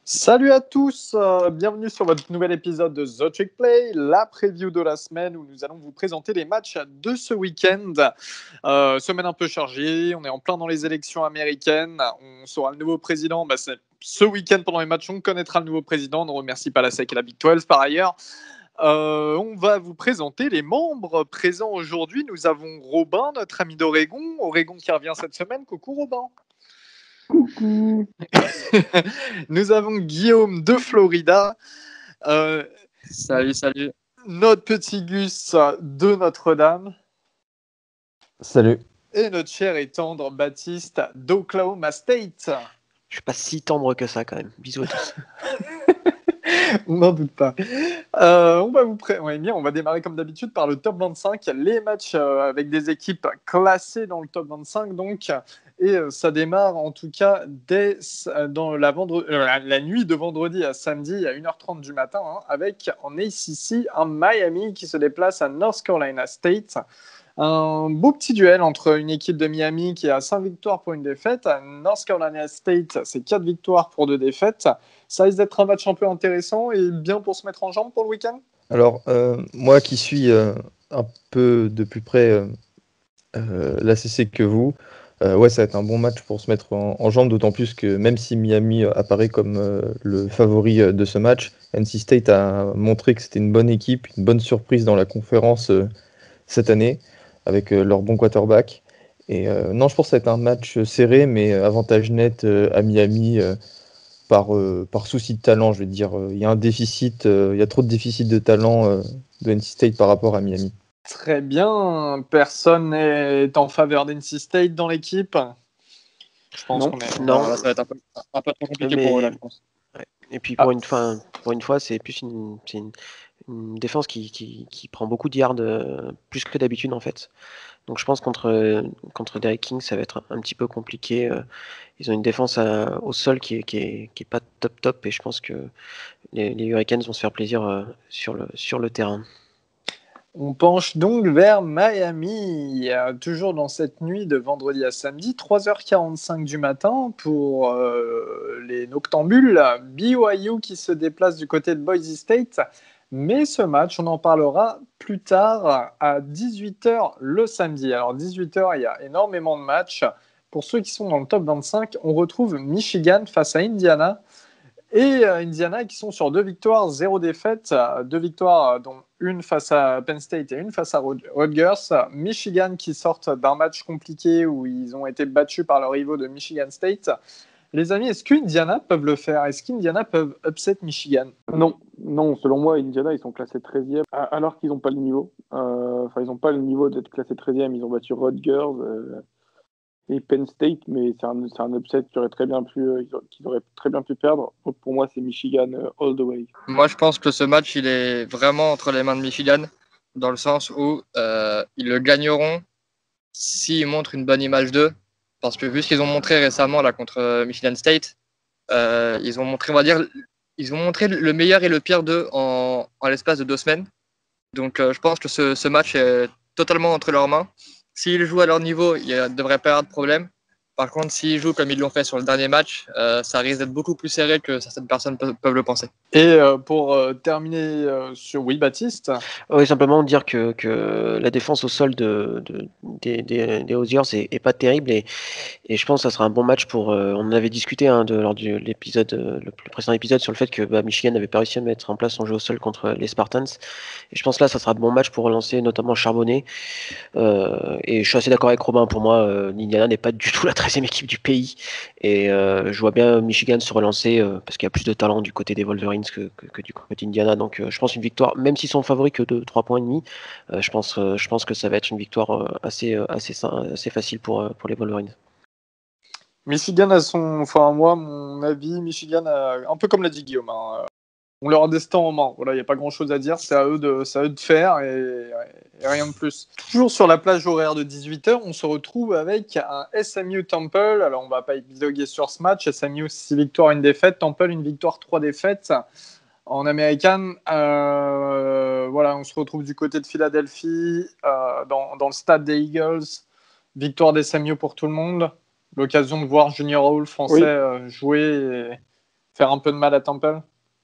Salut à tous, bienvenue sur votre nouvel épisode de The Trick Play, la preview de la semaine où nous allons vous présenter les matchs de ce week-end. Semaine un peu chargée, on est en plein dans les élections américaines, on saura le nouveau président, c'est ce week-end pendant les matchs on connaîtra le nouveau président, on ne remercie pas la SEC et la Big 12 par ailleurs. On va vous présenter les membres présents aujourd'hui, nous avons Robin, notre ami d'Oregon, Oregon qui revient cette semaine, coucou Robin. Coucou. Nous avons Guillaume de Florida. Salut. Notre petit Gus de Notre-Dame. Salut. Et notre cher et tendre Baptiste d'Oklahoma State. Je suis pas si tendre que ça quand même. Bisous à tous. On n'en doute pas. On va démarrer comme d'habitude par le top 25. Les matchs avec des équipes classées dans le top 25 donc. Et ça démarre en tout cas dans la nuit de vendredi à samedi à 1h30 du matin avec en ACC un Miami qui se déplace à North Carolina State. Un beau petit duel entre une équipe de Miami qui a 5 victoires pour une défaite. North Carolina State, c'est 4 victoires pour 2 défaites. Ça risque d'être un match un peu intéressant et bien pour se mettre en jambe pour le week-end. Alors, moi qui suis un peu de plus près l'ACC que vous, ça va être un bon match pour se mettre en jambe, d'autant plus que même si Miami apparaît comme le favori de ce match, NC State a montré que c'était une bonne équipe, une bonne surprise dans la conférence cette année, avec leur bon quarterback. Et non, je pense que ça va être un match serré, mais avantage net à Miami par souci de talent, je veux dire. Il y a un déficit, il y a trop de déficit de talent de NC State par rapport à Miami. Très bien. Personne n'est en faveur d'NC State dans l'équipe. Je pense non. qu'on est... Non, là, ça va être un peu trop compliqué pour eux, là, je pense. Ouais. Et puis pour une fois, c'est plus une défense qui prend beaucoup de yards, plus que d'habitude en fait. Donc je pense contre Derek King, ça va être un petit peu compliqué. Ils ont une défense au sol qui est pas top, et je pense que les Hurricanes vont se faire plaisir sur le terrain. On penche donc vers Miami, toujours dans cette nuit de vendredi à samedi, 3h45 du matin pour les Noctambules, BYU qui se déplace du côté de Boise State. Mais ce match, on en parlera plus tard à 18h le samedi. Alors 18h, il y a énormément de matchs. Pour ceux qui sont dans le top 25, on retrouve Michigan face à Indiana. Et Indiana qui sont sur 2 victoires, 0 défaite, 2 victoires dont une face à Penn State et une face à Rutgers. Michigan qui sortent d'un match compliqué où ils ont été battus par leurs rivaux de Michigan State. Les amis, est-ce qu'Indiana peuvent le faire? Est-ce qu'Indiana peuvent upset Michigan? Non, selon moi, Indiana, ils sont classés 13e alors qu'ils n'ont pas le niveau. Ils n'ont pas le niveau d'être classés 13e. Ils ont battu Rutgers et Penn State, mais c'est un upset qu'ils auraient très bien pu perdre. Donc pour moi, c'est Michigan all the way. Moi, je pense que ce match, il est vraiment entre les mains de Michigan, dans le sens où ils le gagneront s'ils montrent une bonne image d'eux. Parce que vu ce qu'ils ont montré récemment là, contre Michigan State, ils ont montré le meilleur et le pire d'eux en l'espace de 2 semaines. Donc je pense que ce match est totalement entre leurs mains. S'ils jouent à leur niveau, il ne devrait pas y avoir de problème. Par contre, s'ils jouent comme ils l'ont fait sur le dernier match, ça risque d'être beaucoup plus serré que certaines personnes peuvent le penser. Et pour terminer sur... Oui, Baptiste? Oui, simplement dire que la défense au sol des Hoosiers est pas terrible, et je pense que ça sera un bon match pour... on en avait discuté lors de l'épisode, le précédent épisode, sur le fait que Michigan n'avait pas réussi à mettre en place son jeu au sol contre les Spartans. Et je pense là, ça sera un bon match pour relancer notamment Charbonnet. Et je suis assez d'accord avec Robin. Pour moi, l'Indiana n'est pas du tout la 13e équipe du pays. Et je vois bien Michigan se relancer parce qu'il y a plus de talent du côté des Wolverines que du côté d'Indiana. Donc je pense une victoire, même s'ils sont favoris que de 3 points et demi, je pense que ça va être une victoire assez facile pour les Wolverines. Michigan moi, mon avis, Michigan, un peu comme l'a dit Guillaume, on leur destin en main. Voilà, il n'y a pas grand-chose à dire. C'est à eux de faire et rien de plus. Toujours sur la plage horaire de 18h, on se retrouve avec un SMU Temple. Alors, on ne va pas épiloguer sur ce match. SMU, 6 victoires, 1 défaite. Temple, 1 victoire, 3 défaites. En American, on se retrouve du côté de Philadelphie, dans le stade des Eagles. Victoire des SMU pour tout le monde. L'occasion de voir Junior Hall français jouer faire un peu de mal à Temple.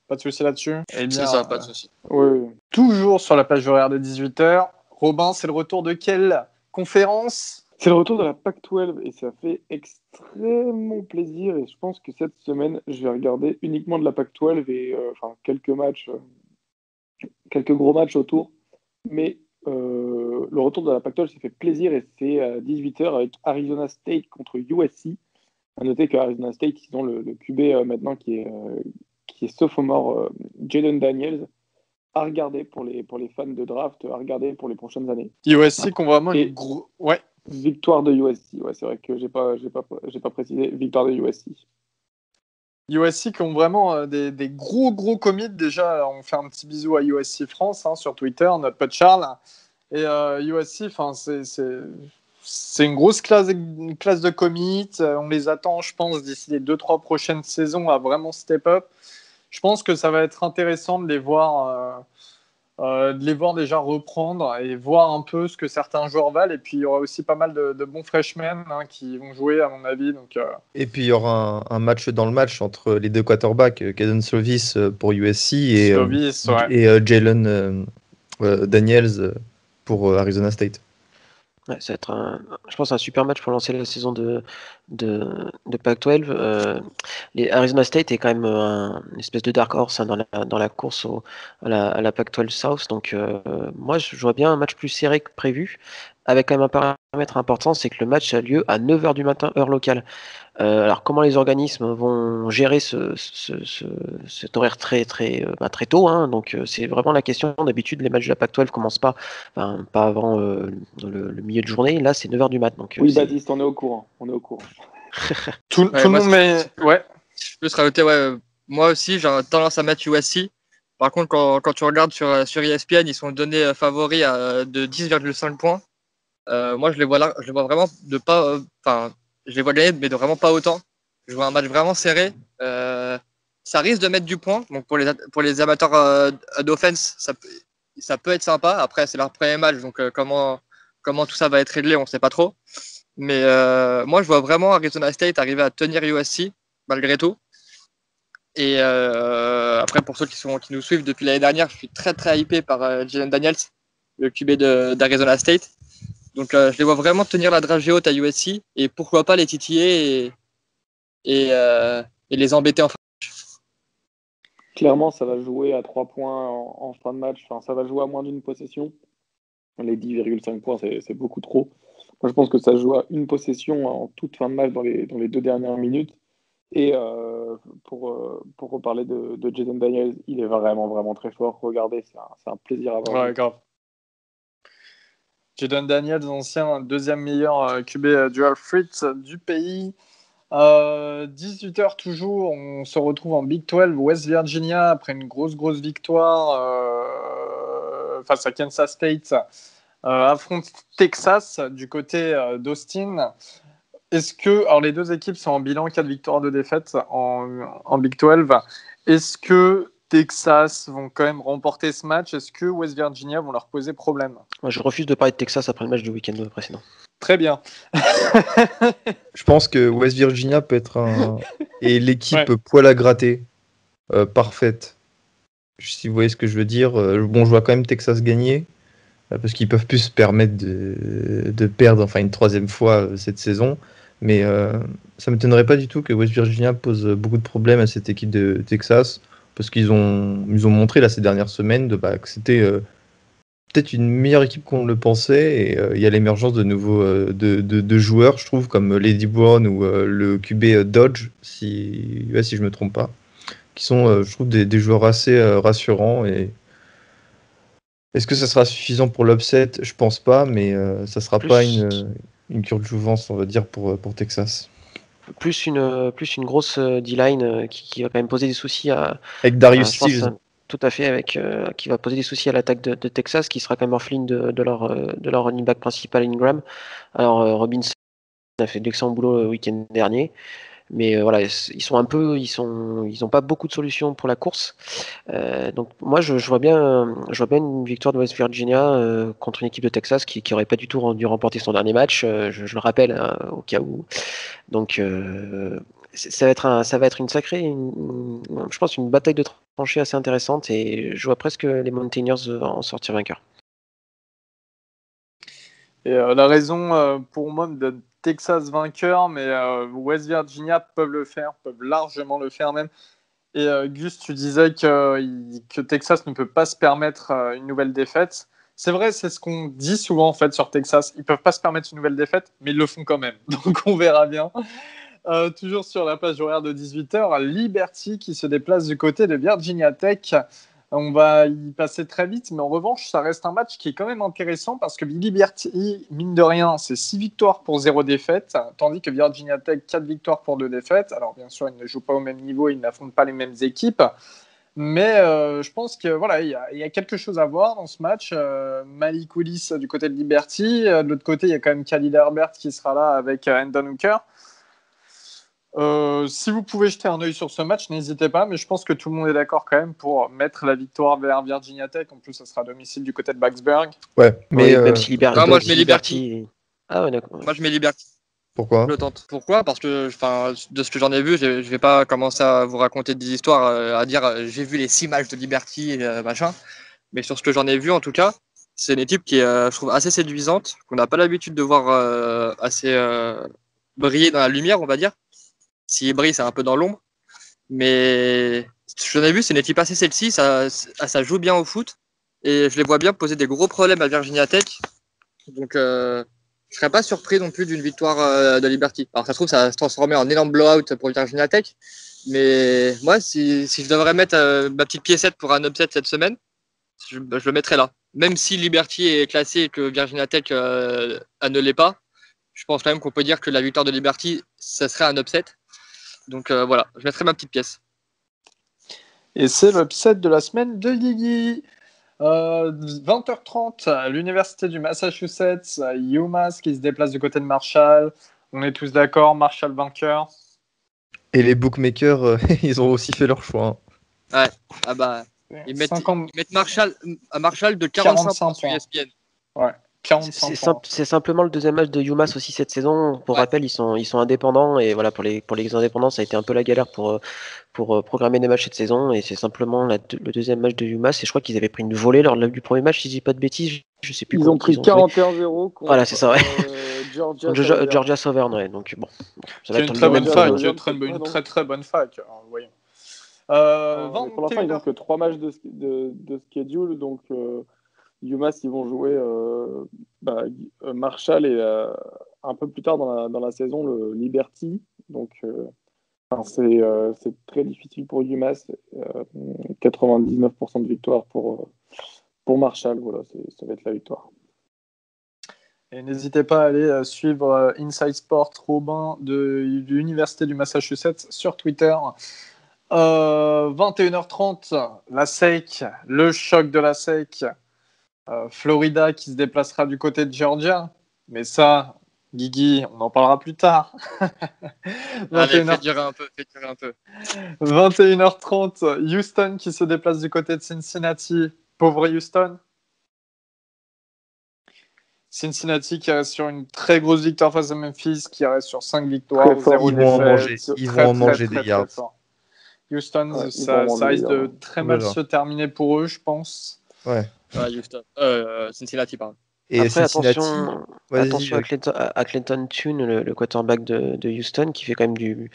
Pas de souci là-dessus. Eh bien, C'est ça, pas de souci. Oui. toujours sur la plage horaire de 18h. Robin, c'est le retour de quelle conférence? C'est le retour de la Pac-12 et ça fait extrêmement plaisir. Et je pense que cette semaine, je vais regarder uniquement de la Pac-12 et quelques matchs, quelques gros matchs autour. Mais le retour de la Pac-12, ça fait plaisir et c'est à 18h avec Arizona State contre USC. À noter qu'Arizona State, ils ont le QB maintenant qui est sophomore, Jaden Daniels, à regarder pour les fans de draft, à regarder pour les prochaines années. USC qui ont vraiment Et- une gros. Ouais. Victoire de USC, ouais, c'est vrai que j'ai pas précisé, victoire de USC. USC qui ont vraiment des gros commits. Déjà, on fait un petit bisou à USC France sur Twitter, notre pote Charles. Et USC, c'est une grosse classe de commits. On les attend, je pense, d'ici les 2-3 prochaines saisons à vraiment step up. Je pense que ça va être intéressant de les voir déjà reprendre et voir un peu ce que certains joueurs valent. Et puis, il y aura aussi pas mal de bons freshmen qui vont jouer, à mon avis. Donc, Et puis il y aura un match dans le match entre les deux quarterbacks, Caden Slovis pour USC et Slovis, ouais. Jalen Daniels pour Arizona State. Ouais, ça va être je pense un super match pour lancer la saison de Pac-12. Les Arizona State est quand même une espèce de dark horse dans la course à la Pac-12 South. Donc moi, je vois bien un match plus serré que prévu, avec quand même un paramètre important, c'est que le match a lieu à 9h du matin, heure locale. Alors comment les organismes vont gérer cet horaire très tôt, hein. Donc c'est vraiment la question. D'habitude les matchs de la Pac-12 commencent pas avant le milieu de journée. Là c'est 9h du mat. Donc Oui, Baptiste, on est au courant. Tout le monde met. Ouais. Je peux se rajouter, moi aussi, j'ai tendance à mettre USC. Par contre, quand tu regardes sur ESPN, ils sont donnés favoris de 10,5 points. Moi, je les vois vraiment de pas. Je les vois gagner, mais de vraiment pas autant. Je vois un match vraiment serré. Ça risque de mettre du point. Donc, pour les amateurs d'offense, ça peut être sympa. Après, c'est leur premier match. Donc, comment tout ça va être réglé, on ne sait pas trop. Mais moi, je vois vraiment Arizona State arriver à tenir USC, malgré tout. Et après, pour ceux qui nous suivent depuis l'année dernière, je suis très très hypé par Jalen Daniels, le QB d'Arizona State. Donc je les vois vraiment tenir la dragée haute à USC et pourquoi pas les titiller et les embêter en fin. Clairement, ça va jouer à 3 points en fin de match. Enfin, ça va jouer à moins d'une possession. Les 10,5 points, c'est beaucoup trop. Moi, je pense que ça joue à une possession en toute fin de match dans les 2 dernières minutes. Et pour reparler de Jaden Daniels, il est vraiment très fort. Regardez, c'est un plaisir à voir. Ouais, grave. Jaden Daniels, ancien deuxième meilleur QB dual threat du pays. 18h toujours, on se retrouve en Big 12, West Virginia, après une grosse victoire face à Kansas State, affronte Texas du côté d'Austin. Alors les deux équipes sont en bilan 4 victoires, 2 défaites en Big 12. Est-ce que Texas vont quand même remporter ce match? Est-ce que West Virginia vont leur poser problème? Moi, je refuse de parler de Texas après le match du week-end précédent. Très bien. Je pense que West Virginia peut être et l'équipe Ouais. poil à gratter parfaite. Si vous voyez ce que je veux dire. Bon, je vois quand même Texas gagner parce qu'ils peuvent plus se permettre de perdre une troisième fois cette saison. Mais ça ne m'étonnerait pas du tout que West Virginia pose beaucoup de problèmes à cette équipe de Texas parce qu'ils ont montré là ces dernières semaines que c'était peut-être une meilleure équipe qu'on le pensait et il y a l'émergence de nouveaux de joueurs, je trouve, comme Lady Brown ou le QB Dodge, si je me trompe pas, qui sont, je trouve, des joueurs assez rassurants. Et est-ce que ça sera suffisant pour l'upset? Je pense pas, mais ça sera pas une cure de jouvence, on va dire, pour Texas. Plus une grosse D-line qui va quand même poser des soucis avec Darius Stills. Tout à fait, qui va poser des soucis à l'attaque de Texas, qui sera quand même orpheline de leur running back principal, Ingram. Alors Robinson a fait d'excellent boulot le week-end dernier, mais voilà, ils ont pas beaucoup de solutions pour la course. Donc moi je vois bien une victoire de West Virginia contre une équipe de Texas qui aurait pas du tout dû remporter son dernier match. Je le rappelle au cas où. Donc Ça va être une sacrée, je pense, une bataille de tranchées assez intéressante et je vois presque les Mountaineers en sortir vainqueurs. Et la raison pour moi de Texas vainqueur, mais West Virginia peuvent largement le faire même. Et Gus, tu disais que Texas ne peut pas se permettre une nouvelle défaite. C'est vrai, c'est ce qu'on dit souvent en fait sur Texas. Ils ne peuvent pas se permettre une nouvelle défaite, mais ils le font quand même. Donc on verra bien. Toujours sur la plage horaire de 18h, Liberty qui se déplace du côté de Virginia Tech. On va y passer très vite, mais en revanche, ça reste un match qui est quand même intéressant parce que Liberty, mine de rien, c'est 6 victoires pour 0 défaite, tandis que Virginia Tech, 4 victoires pour 2 défaites. Alors bien sûr, ils ne jouent pas au même niveau, ils n'affrontent pas les mêmes équipes, mais je pense que voilà, il y a quelque chose à voir dans ce match. Malik Willis du côté de Liberty, de l'autre côté, il y a quand même Khalil Herbert qui sera là avec Hendon Hooker. Si vous pouvez jeter un œil sur ce match, n'hésitez pas, mais je pense que tout le monde est d'accord quand même pour mettre la victoire vers Virginia Tech. En plus, ça sera à domicile du côté de Blacksburg. Ouais, mais même si moi je mets Liberty. Ah ouais, d'accord. Moi je mets Liberty. Pourquoi ? Je le tente. Pourquoi ? Parce que de ce que j'en ai vu, je vais pas commencer à vous raconter des histoires, à dire j'ai vu les 6 matchs de Liberty, machin. Mais sur ce que j'en ai vu, en tout cas, c'est une équipe qui est, je trouve, assez séduisante, qu'on n'a pas l'habitude de voir assez briller dans la lumière, on va dire. S'il brille, c'est un peu dans l'ombre. Mais je l'ai vu, c'est une équipe assez sexy, ça joue bien au foot. Et je les vois bien poser des gros problèmes à Virginia Tech. Donc, je serais pas surpris non plus d'une victoire de Liberty. Alors, ça se trouve, ça va se transformer en énorme blowout pour Virginia Tech. Mais moi, si je devrais mettre ma petite piécette pour un upset cette semaine, je le mettrais là. Même si Liberty est classé et que Virginia Tech ne l'est pas, je pense quand même qu'on peut dire que la victoire de Liberty, ça serait un upset. Donc voilà, je mettrai ma petite pièce. Et c'est l'upset de la semaine de Guigui. 20h30 à l'université du Massachusetts, UMass qui se déplace du côté de Marshall. On est tous d'accord, Marshall vainqueur. Et les bookmakers, ils ont aussi fait leur choix. Ouais, ah bah, ils mettent Marshall de 45 sur ESPN. Ouais. 45 c'est simplement le deuxième match de UMass aussi cette saison. Pour rappel, ils sont indépendants et voilà pour les indépendants, ça a été un peu la galère pour programmer des matchs cette saison et c'est simplement le deuxième match de UMass et je crois qu'ils avaient pris une volée lors du premier match, si je dis pas de bêtises, je sais plus. Ils ont pris 41-0 contre voilà, c'est ça, ouais. Georgia Southern, ouais. Donc bon, ça va être une très bonne fac, une très très bonne fac. Voyons. Pour l'instant, ils n'ont que 3 matchs de schedule, donc UMass, ils vont jouer Marshall et un peu plus tard dans la saison, le Liberty. Donc, c'est très difficile pour UMass. 99% de victoire pour Marshall. Voilà, ça va être la victoire. Et n'hésitez pas à aller suivre Inside Sport Robin de l'Université du Massachusetts sur Twitter. 21h30, la SEC, le choc de la SEC. Florida qui se déplacera du côté de Georgia. Mais ça, Guigui, on en parlera plus tard. Allez, fais durer un peu. 21h30, Houston qui se déplace du côté de Cincinnati. Pauvre Houston. Cincinnati qui reste sur une très grosse victoire face à Memphis, qui reste sur 5 victoires, 0 défaites. Ils vont en manger des yards. Houston, ça risque de très mal se terminer pour eux, je pense. Ouais. Houston. Cincinnati, pardon. Et après, attention à Clinton Tune, le quarterback de Houston, qui fait quand même du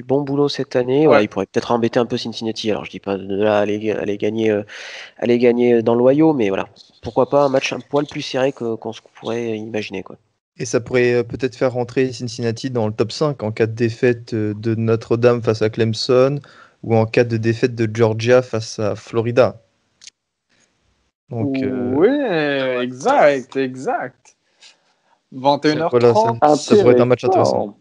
bon boulot cette année. Ouais. Voilà, il pourrait peut-être embêter un peu Cincinnati. Alors, je dis pas de là aller gagner dans l'Ohio, mais voilà. Pourquoi pas un match un poil plus serré qu'on se pourrait imaginer, quoi. Et ça pourrait peut-être faire rentrer Cincinnati dans le top 5 en cas de défaite de Notre-Dame face à Clemson ou en cas de défaite de Georgia face à Florida. Donc, oui, exact. 21h30. Voilà, ça pourrait être un match intéressant.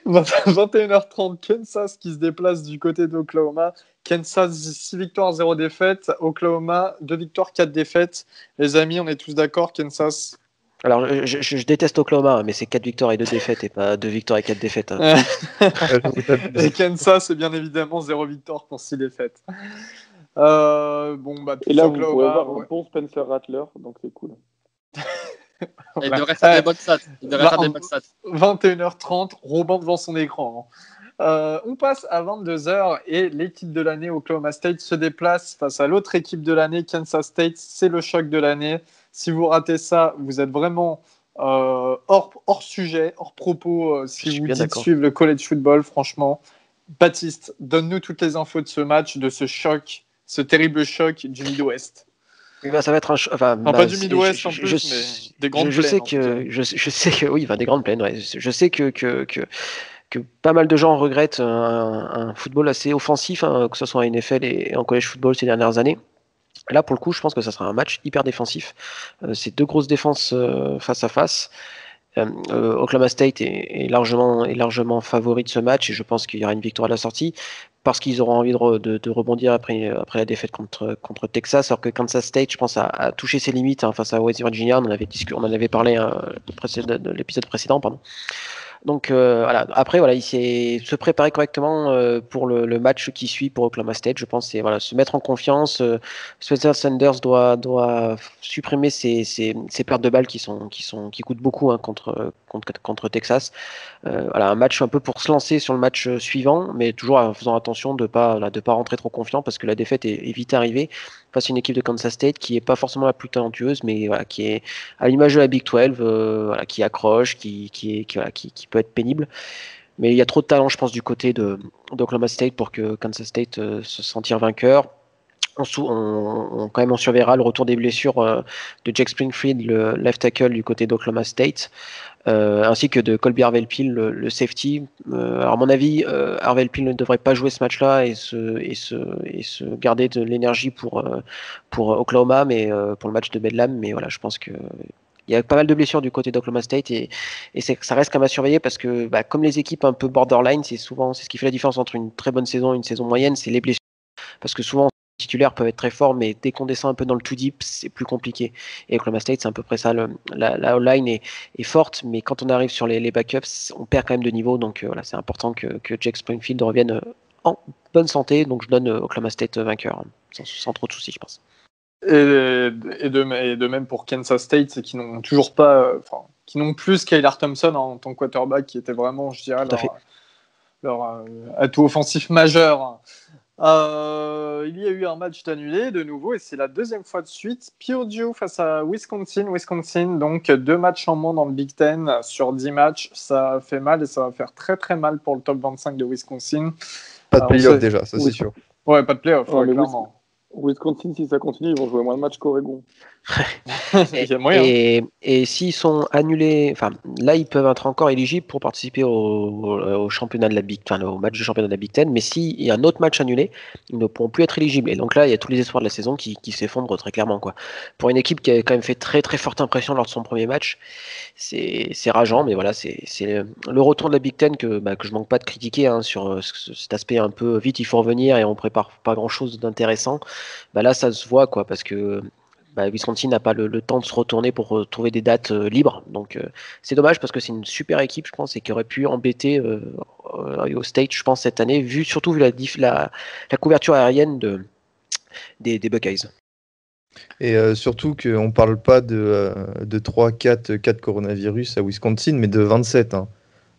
21h30, Kansas qui se déplace du côté d'Oklahoma. Kansas, 6 victoires, 0 défaites. Oklahoma, 2 victoires, 4 défaites. Les amis, on est tous d'accord, Kansas. Alors, je déteste Oklahoma, mais c'est 4 victoires et 2 défaites et pas 2 victoires et 4 défaites. Hein. Et Kansas, c'est bien évidemment 0 victoire pour 6 défaites. Et là, vous pouvez voir un bon Spencer Rattler, donc c'est cool. Il devrait faire des bonnes stats. Il devrait faire des bonnes stats. 21h30, Robin devant son écran. On passe à 22h et l'équipe de l'année Oklahoma State se déplace face à l'autre équipe de l'année Kansas State. C'est le choc de l'année. Si vous ratez ça, vous êtes vraiment hors sujet, hors propos. Si vous dites suivre le college football, franchement, Baptiste, donne-nous toutes les infos de ce match, de ce choc, ce terrible choc du Midwest. Ça va être pas du Midwest en plus, mais des grandes plaines. Je sais que oui, des grandes plaines. Ouais. Je sais que pas mal de gens regrettent un football assez offensif, que ce soit en NFL et en college football ces dernières années. Là, pour le coup, je pense que ça sera un match hyper défensif. C'est deux grosses défenses face à face. Oklahoma State est largement favori de ce match et je pense qu'il y aura une victoire à la sortie parce qu'ils auront envie de rebondir après la défaite contre Texas, alors que Kansas State, je pense, a touché ses limites face à West Virginia. On en avait parlé de l'épisode précédent, pardon. Donc voilà. Après, voilà, il s'est se préparer correctement pour le match qui suit pour Oklahoma State. Je pense c'est se mettre en confiance. Spencer Sanders doit supprimer ses pertes de balles qui coûtent beaucoup contre Texas. Un match un peu pour se lancer sur le match suivant, mais toujours en faisant attention de pas rentrer trop confiant parce que la défaite est vite arrivée face à une équipe de Kansas State qui est pas forcément la plus talentueuse, mais qui est à l'image de la Big 12, qui accroche, qui peut être pénible. Mais il y a trop de talent, je pense, du côté d'Oklahoma State pour que Kansas State se sentir vainqueur. On surveillera le retour des blessures de Jake Springfield, le left tackle du côté d'Oklahoma State, ainsi que de Colby Harvell-Peel, le safety. Alors à mon avis, Harvell-Peel ne devrait pas jouer ce match-là et se garder de l'énergie pour Oklahoma, mais pour le match de Bedlam. Mais voilà, je pense que il y a pas mal de blessures du côté d'Oklahoma State et ça reste quand même à surveiller parce que comme les équipes un peu borderline, c'est ce qui fait la différence entre une très bonne saison et une saison moyenne, c'est les blessures. Parce que souvent les titulaires peuvent être très forts, mais dès qu'on descend un peu dans le too deep, c'est plus compliqué. Et Oklahoma State, c'est à peu près ça. La O-line est forte, mais quand on arrive sur les backups, on perd quand même de niveau. Donc voilà, c'est important que Jake Springfield revienne en bonne santé. Donc je donne Oklahoma State vainqueur, sans trop de soucis, je pense. Et de même pour Kansas State, c'est qu'ils n'ont toujours pas, qui n'ont plus Skylar Thompson en tant que quarterback, qui était vraiment, je dirais, leur atout offensif majeur. Il y a eu un match annulé de nouveau et c'est la deuxième fois de suite. Purdue face à Wisconsin, donc 2 matchs en moins dans le Big Ten sur 10 matchs. Ça fait mal et ça va faire très très mal pour le top 25 de Wisconsin. Pas de playoff déjà, ça c'est sûr. Ouais, pas de playoff, clairement. Wisconsin, si ça continue, ils vont jouer moins de matchs qu'Oregon. Il y a moyen. Et s'ils sont annulés, là ils peuvent être encore éligibles pour participer au championnat de la au match du championnat de la Big Ten, mais s'il y a un autre match annulé, ils ne pourront plus être éligibles. Et donc là, il y a tous les espoirs de la saison qui s'effondrent très clairement, quoi. Pour une équipe qui a quand même fait très très forte impression lors de son premier match, c'est rageant, mais voilà, c'est le retour de la Big Ten que je manque pas de critiquer sur cet aspect un peu vite, il faut revenir et on prépare pas grand chose d'intéressant. Là, ça se voit, quoi, parce que Wisconsin n'a pas le temps de se retourner pour trouver des dates libres. Donc c'est dommage parce que c'est une super équipe, je pense, et qui aurait pu embêter Ohio State, je pense, cette année, surtout vu la couverture aérienne des Buckeyes. Et surtout qu'on ne parle pas de 3-4 cas de coronavirus à Wisconsin, mais de 27.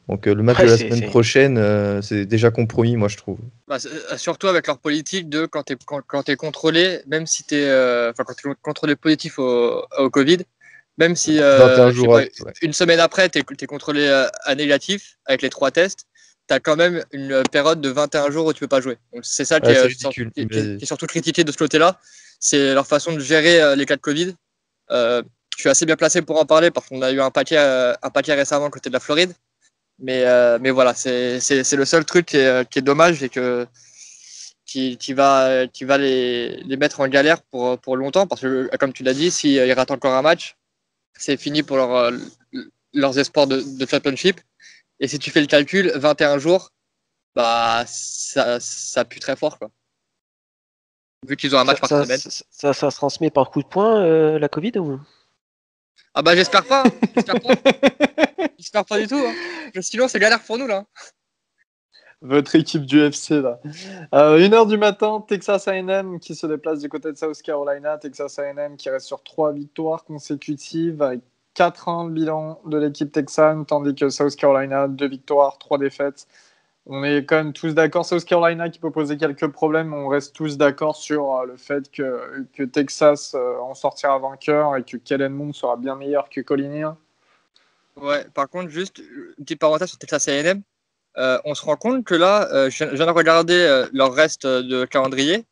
Donc le match de la semaine prochaine, c'est déjà compromis, moi je trouve. Surtout avec leur politique de quand tu es contrôlé, même si tu es quand tu es contrôlé positif au Covid, même si 21 jours une semaine après tu es contrôlé à négatif avec les 3 tests, tu as quand même une période de 21 jours où tu peux pas jouer. Donc c'est ça qui est surtout critiqué de ce côté-là, c'est leur façon de gérer les cas de Covid. Je suis assez bien placé pour en parler parce qu'on a eu un paquet récemment côté de la Floride. Mais voilà, c'est le seul truc qui est dommage et qui va les mettre en galère pour longtemps parce que, comme tu l'as dit, s'ils ratent encore un match, c'est fini pour leurs espoirs de championship. Et si tu fais le calcul, 21 jours, ça pue très fort, quoi. Vu qu'ils ont un match par semaine. Ça se transmet par coup de poing, la Covid ou... J'espère pas. J'espère pas du tout. Sinon, c'est galère pour nous, là. Votre équipe du FC, là. 1h du matin, Texas A&M qui se déplace du côté de South Carolina. Texas A&M qui reste sur 3 victoires consécutives avec 4-1 le bilan de l'équipe texane, tandis que South Carolina, 2 victoires, 3 défaites. On est quand même tous d'accord. South Carolina qui peut poser quelques problèmes, on reste tous d'accord sur le fait que Texas en sortira vainqueur et que Kellen Mond sera bien meilleur que Colin Hill. Ouais, par contre, juste une petite parenthèse sur Texas A&M. On se rend compte que là, je viens de regarder leur reste de calendrier.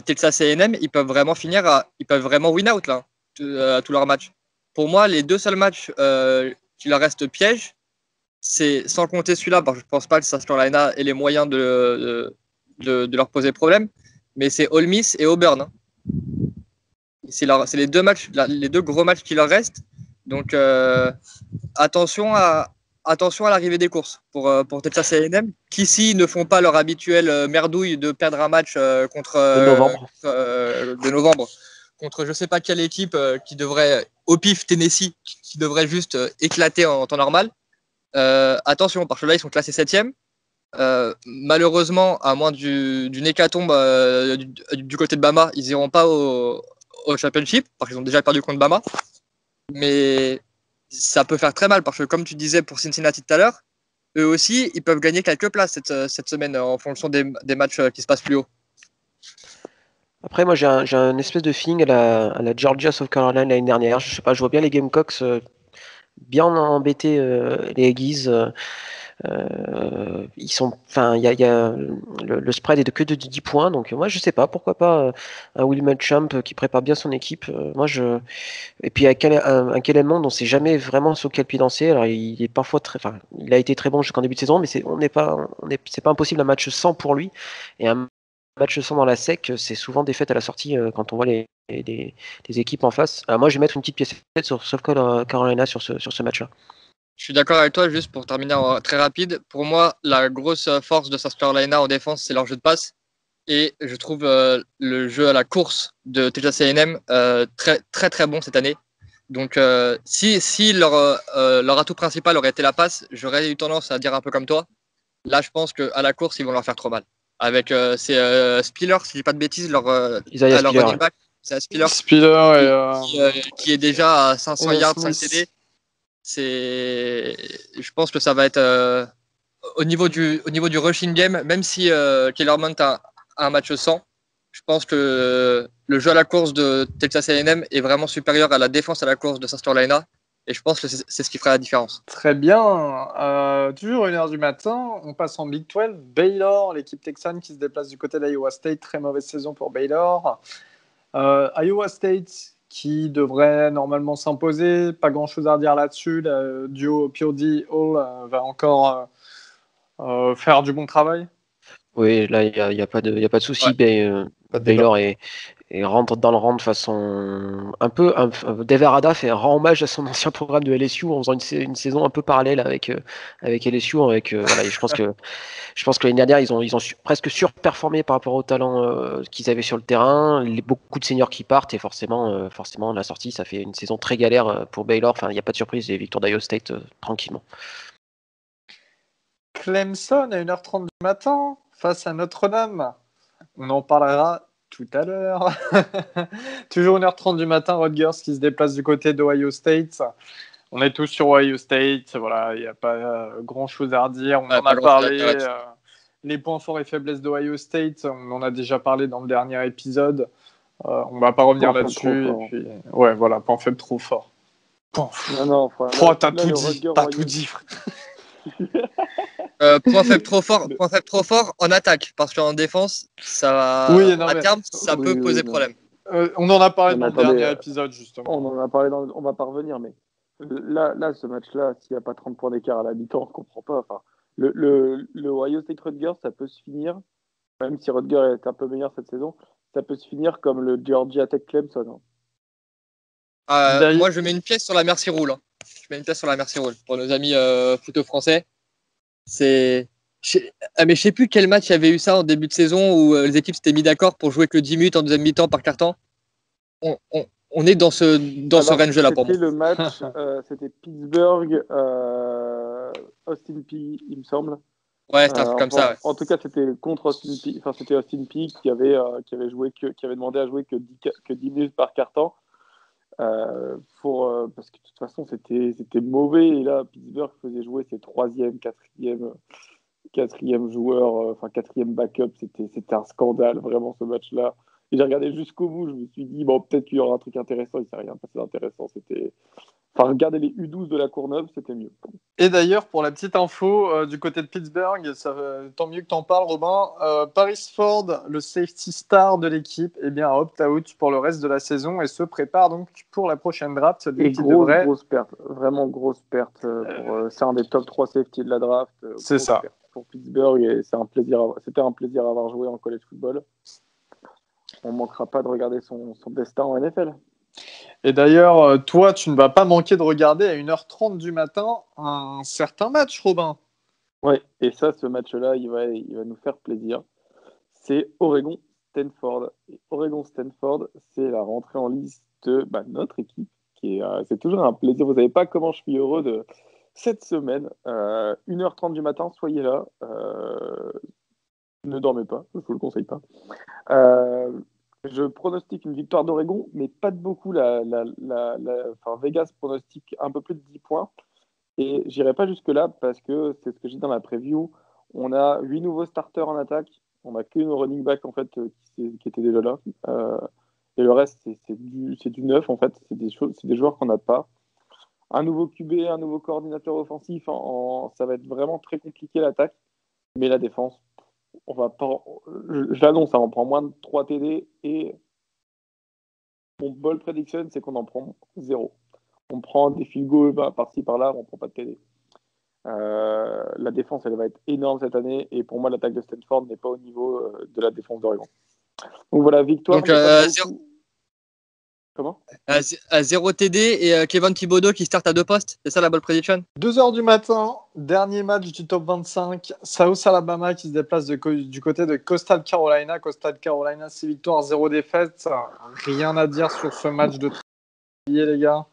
Texas A&M, ils peuvent vraiment win out là, à tous leurs matchs. Pour moi, les 2 seuls matchs qui leur restent pièges, c'est sans compter celui-là, parce que je pense pas que South Carolina ait les moyens de leur poser problème, mais c'est Ole Miss et Auburn. Hein. C'est les 2 matchs, les 2 gros matchs qui leur restent. Donc attention à l'arrivée des courses pour Texas A&M, qui ici ne font pas leur habituelle merdouille de perdre un match de novembre contre je sais pas quelle équipe qui devrait, au pif Tennessee, qui devrait juste éclater en temps normal. Attention, parce que là ils sont classés 7e. Malheureusement, à moins d'une hécatombe du côté de Bama, ils n'iront pas au championship, parce qu'ils ont déjà perdu contre Bama. Mais ça peut faire très mal, parce que comme tu disais pour Cincinnati tout à l'heure, eux aussi, ils peuvent gagner quelques places cette semaine en fonction des matchs qui se passent plus haut. Après, moi, j'ai un espèce de feeling à la Georgia South Carolina l'année dernière. Je sais pas, je vois bien les Gamecocks bien embêter les Aggies. Ils sont, enfin, il y a le spread est que de 10 points, donc moi je sais pas, pourquoi pas un Will Muschamp qui prépare bien son équipe. Et puis avec un Kellen Mond, on sait jamais vraiment sur quel pied danser. Alors il est parfois il a été très bon jusqu'en début de saison, mais c'est pas impossible un match sans pour lui. Et un match sans dans la sec, c'est souvent défaite à la sortie quand on voit les équipes en face. Alors moi je vais mettre une petite pièce sur South Carolina sur ce match-là. Je suis d'accord avec toi, juste pour terminer très rapide. Pour moi, la grosse force de South Carolina en défense, c'est leur jeu de passe. Et je trouve le jeu à la course de Texas A&M très, très, très bon cette année. Donc, si leur atout principal aurait été la passe, j'aurais eu tendance à dire un peu comme toi. Là, je pense qu'à la course, ils vont leur faire trop mal. Avec Spiller, si je dis pas de bêtises, leur running back, c'est Spiller qui est déjà à 500 yards, 5 TD. Je pense que ça va être au niveau du rushing game, même si Kellerman a un match 100, je pense que le jeu à la course de Texas A&M est vraiment supérieur à la défense à la course de South Carolina, et je pense que c'est ce qui fera la différence. Très bien. Toujours 1h du matin, on passe en Big 12. Baylor, l'équipe texane qui se déplace du côté d'Iowa State. Très mauvaise saison pour Baylor. Iowa State qui devrait normalement s'imposer. Pas grand-chose à redire là-dessus. Le duo Purdy Hall va encore faire du bon travail. Oui, là, il n'y a pas de souci. Ouais. Baylor rentre dans le rang de façon un peu. Dave Aranda fait un rend hommage à son ancien programme de LSU en faisant une saison un peu parallèle avec LSU. Voilà, je pense que l'année dernière, ils ont presque surperformé par rapport au talent qu'ils avaient sur le terrain. Beaucoup de seniors qui partent et forcément, la sortie, ça fait une saison très galère pour Baylor. Enfin, il n'y a pas de surprise, les victoires d'Iowa State tranquillement. Clemson à 1h30 du matin face à Notre-Dame. On en parlera tout à l'heure. Toujours 1h30 du matin, Rutgers qui se déplace du côté d'Ohio State. On est tous sur Ohio State. Voilà, il n'y a pas grand-chose à redire. On en a parlé. Les points forts et faiblesses d'Ohio State, on en a déjà parlé dans le dernier épisode. On ne va pas revenir là-dessus. Puis, ouais, voilà, point faible trop fort. Non, t'as tout dit. Point faible trop fort en attaque, parce qu'en défense, ça terme, ça peut poser problème. On en a parlé dans le dernier épisode, justement. On en a parlé on va pas revenir, mais là, ce match-là, s'il n'y a pas 30 points d'écart à la mi-temps, on ne comprend pas. Enfin, le Ohio State Rutgers, ça peut se finir, même si Rutgers est un peu meilleur cette saison, ça peut se finir comme le Georgia Tech Clemson. Moi, je mets une pièce sur la Mercy Rule. Hein. Je mets une pièce sur la Mercy Rule pour nos amis foot français. Mais je sais plus quel match il y avait eu ça en début de saison où les équipes s'étaient mis d'accord pour jouer que 10 minutes en deuxième mi-temps par quart-temps. On est dans ce range-là pour moi. C'était le match, c'était Pittsburgh, Austin Peay, il me semble. Ouais, c'était un truc comme ça. Ouais. En tout cas, c'était contre Austin Peay. Enfin, c'était Austin Peay qui avait demandé à jouer que 10 minutes par quart-temps pour parce que de toute façon, c'était mauvais. Et là, Pittsburgh faisait jouer ses troisième, quatrième joueur, enfin quatrième backup. C'était un scandale, vraiment, ce match-là. Et j'ai regardé jusqu'au bout. Je me suis dit, bon, peut-être qu'il y aura un truc intéressant. Il ne s'est rien passé d'intéressant. Enfin, regarder les U12 de la Courneuve, c'était mieux. Et d'ailleurs, pour la petite info, du côté de Pittsburgh, tant mieux que t'en parles, Robin, Paris Ford, le safety star de l'équipe, est bien opt-out pour le reste de la saison et se prépare donc pour la prochaine draft. Et grosse perte, vraiment grosse perte. C'est un des top 3 safety de la draft. C'est ça. Pour Pittsburgh, et c'était un plaisir à avoir joué en college football. On ne manquera pas de regarder son destin en NFL. Et d'ailleurs, toi, tu ne vas pas manquer de regarder à 1h30 du matin un certain match, Robin. Ouais, et ça, ce match-là, il va nous faire plaisir. C'est Oregon-Stanford. Et Oregon-Stanford, c'est la rentrée en lice de notre équipe. C'est toujours un plaisir. Vous ne savez pas comment je suis heureux de cette semaine. 1h30 du matin, soyez là. Ne dormez pas, je ne vous le conseille pas. Je pronostique une victoire d'Oregon, mais pas de beaucoup. Vegas pronostique un peu plus de 10 points. Et j'irai pas jusque-là parce que c'est ce que j'ai dit dans ma preview. On a 8 nouveaux starters en attaque. On n'a qu'une running back en fait, qui était déjà là. Et le reste, c'est du neuf en fait. C'est des joueurs qu'on n'a pas. Un nouveau QB, un nouveau coordinateur offensif. Ça va être vraiment très compliqué l'attaque. Mais la défense, on va pas. Je l'annonce, on prend moins de 3 TD et mon bold prediction, c'est qu'on en prend 0. On prend des field goals par-ci par-là, on prend pas de TD. La défense, elle va être énorme cette année et pour moi, l'attaque de Stanford n'est pas au niveau de la défense d'Oregon. Donc voilà, victoire. Donc, Comment à 0 TD et Kevin Thibodeau qui start à 2 postes. C'est ça la bold prediction? 2h du matin, dernier match du top 25. South Alabama qui se déplace du côté de Coastal Carolina. Coastal Carolina, 6 victoires, 0 défaites. Rien à dire sur ce match de trier, les gars.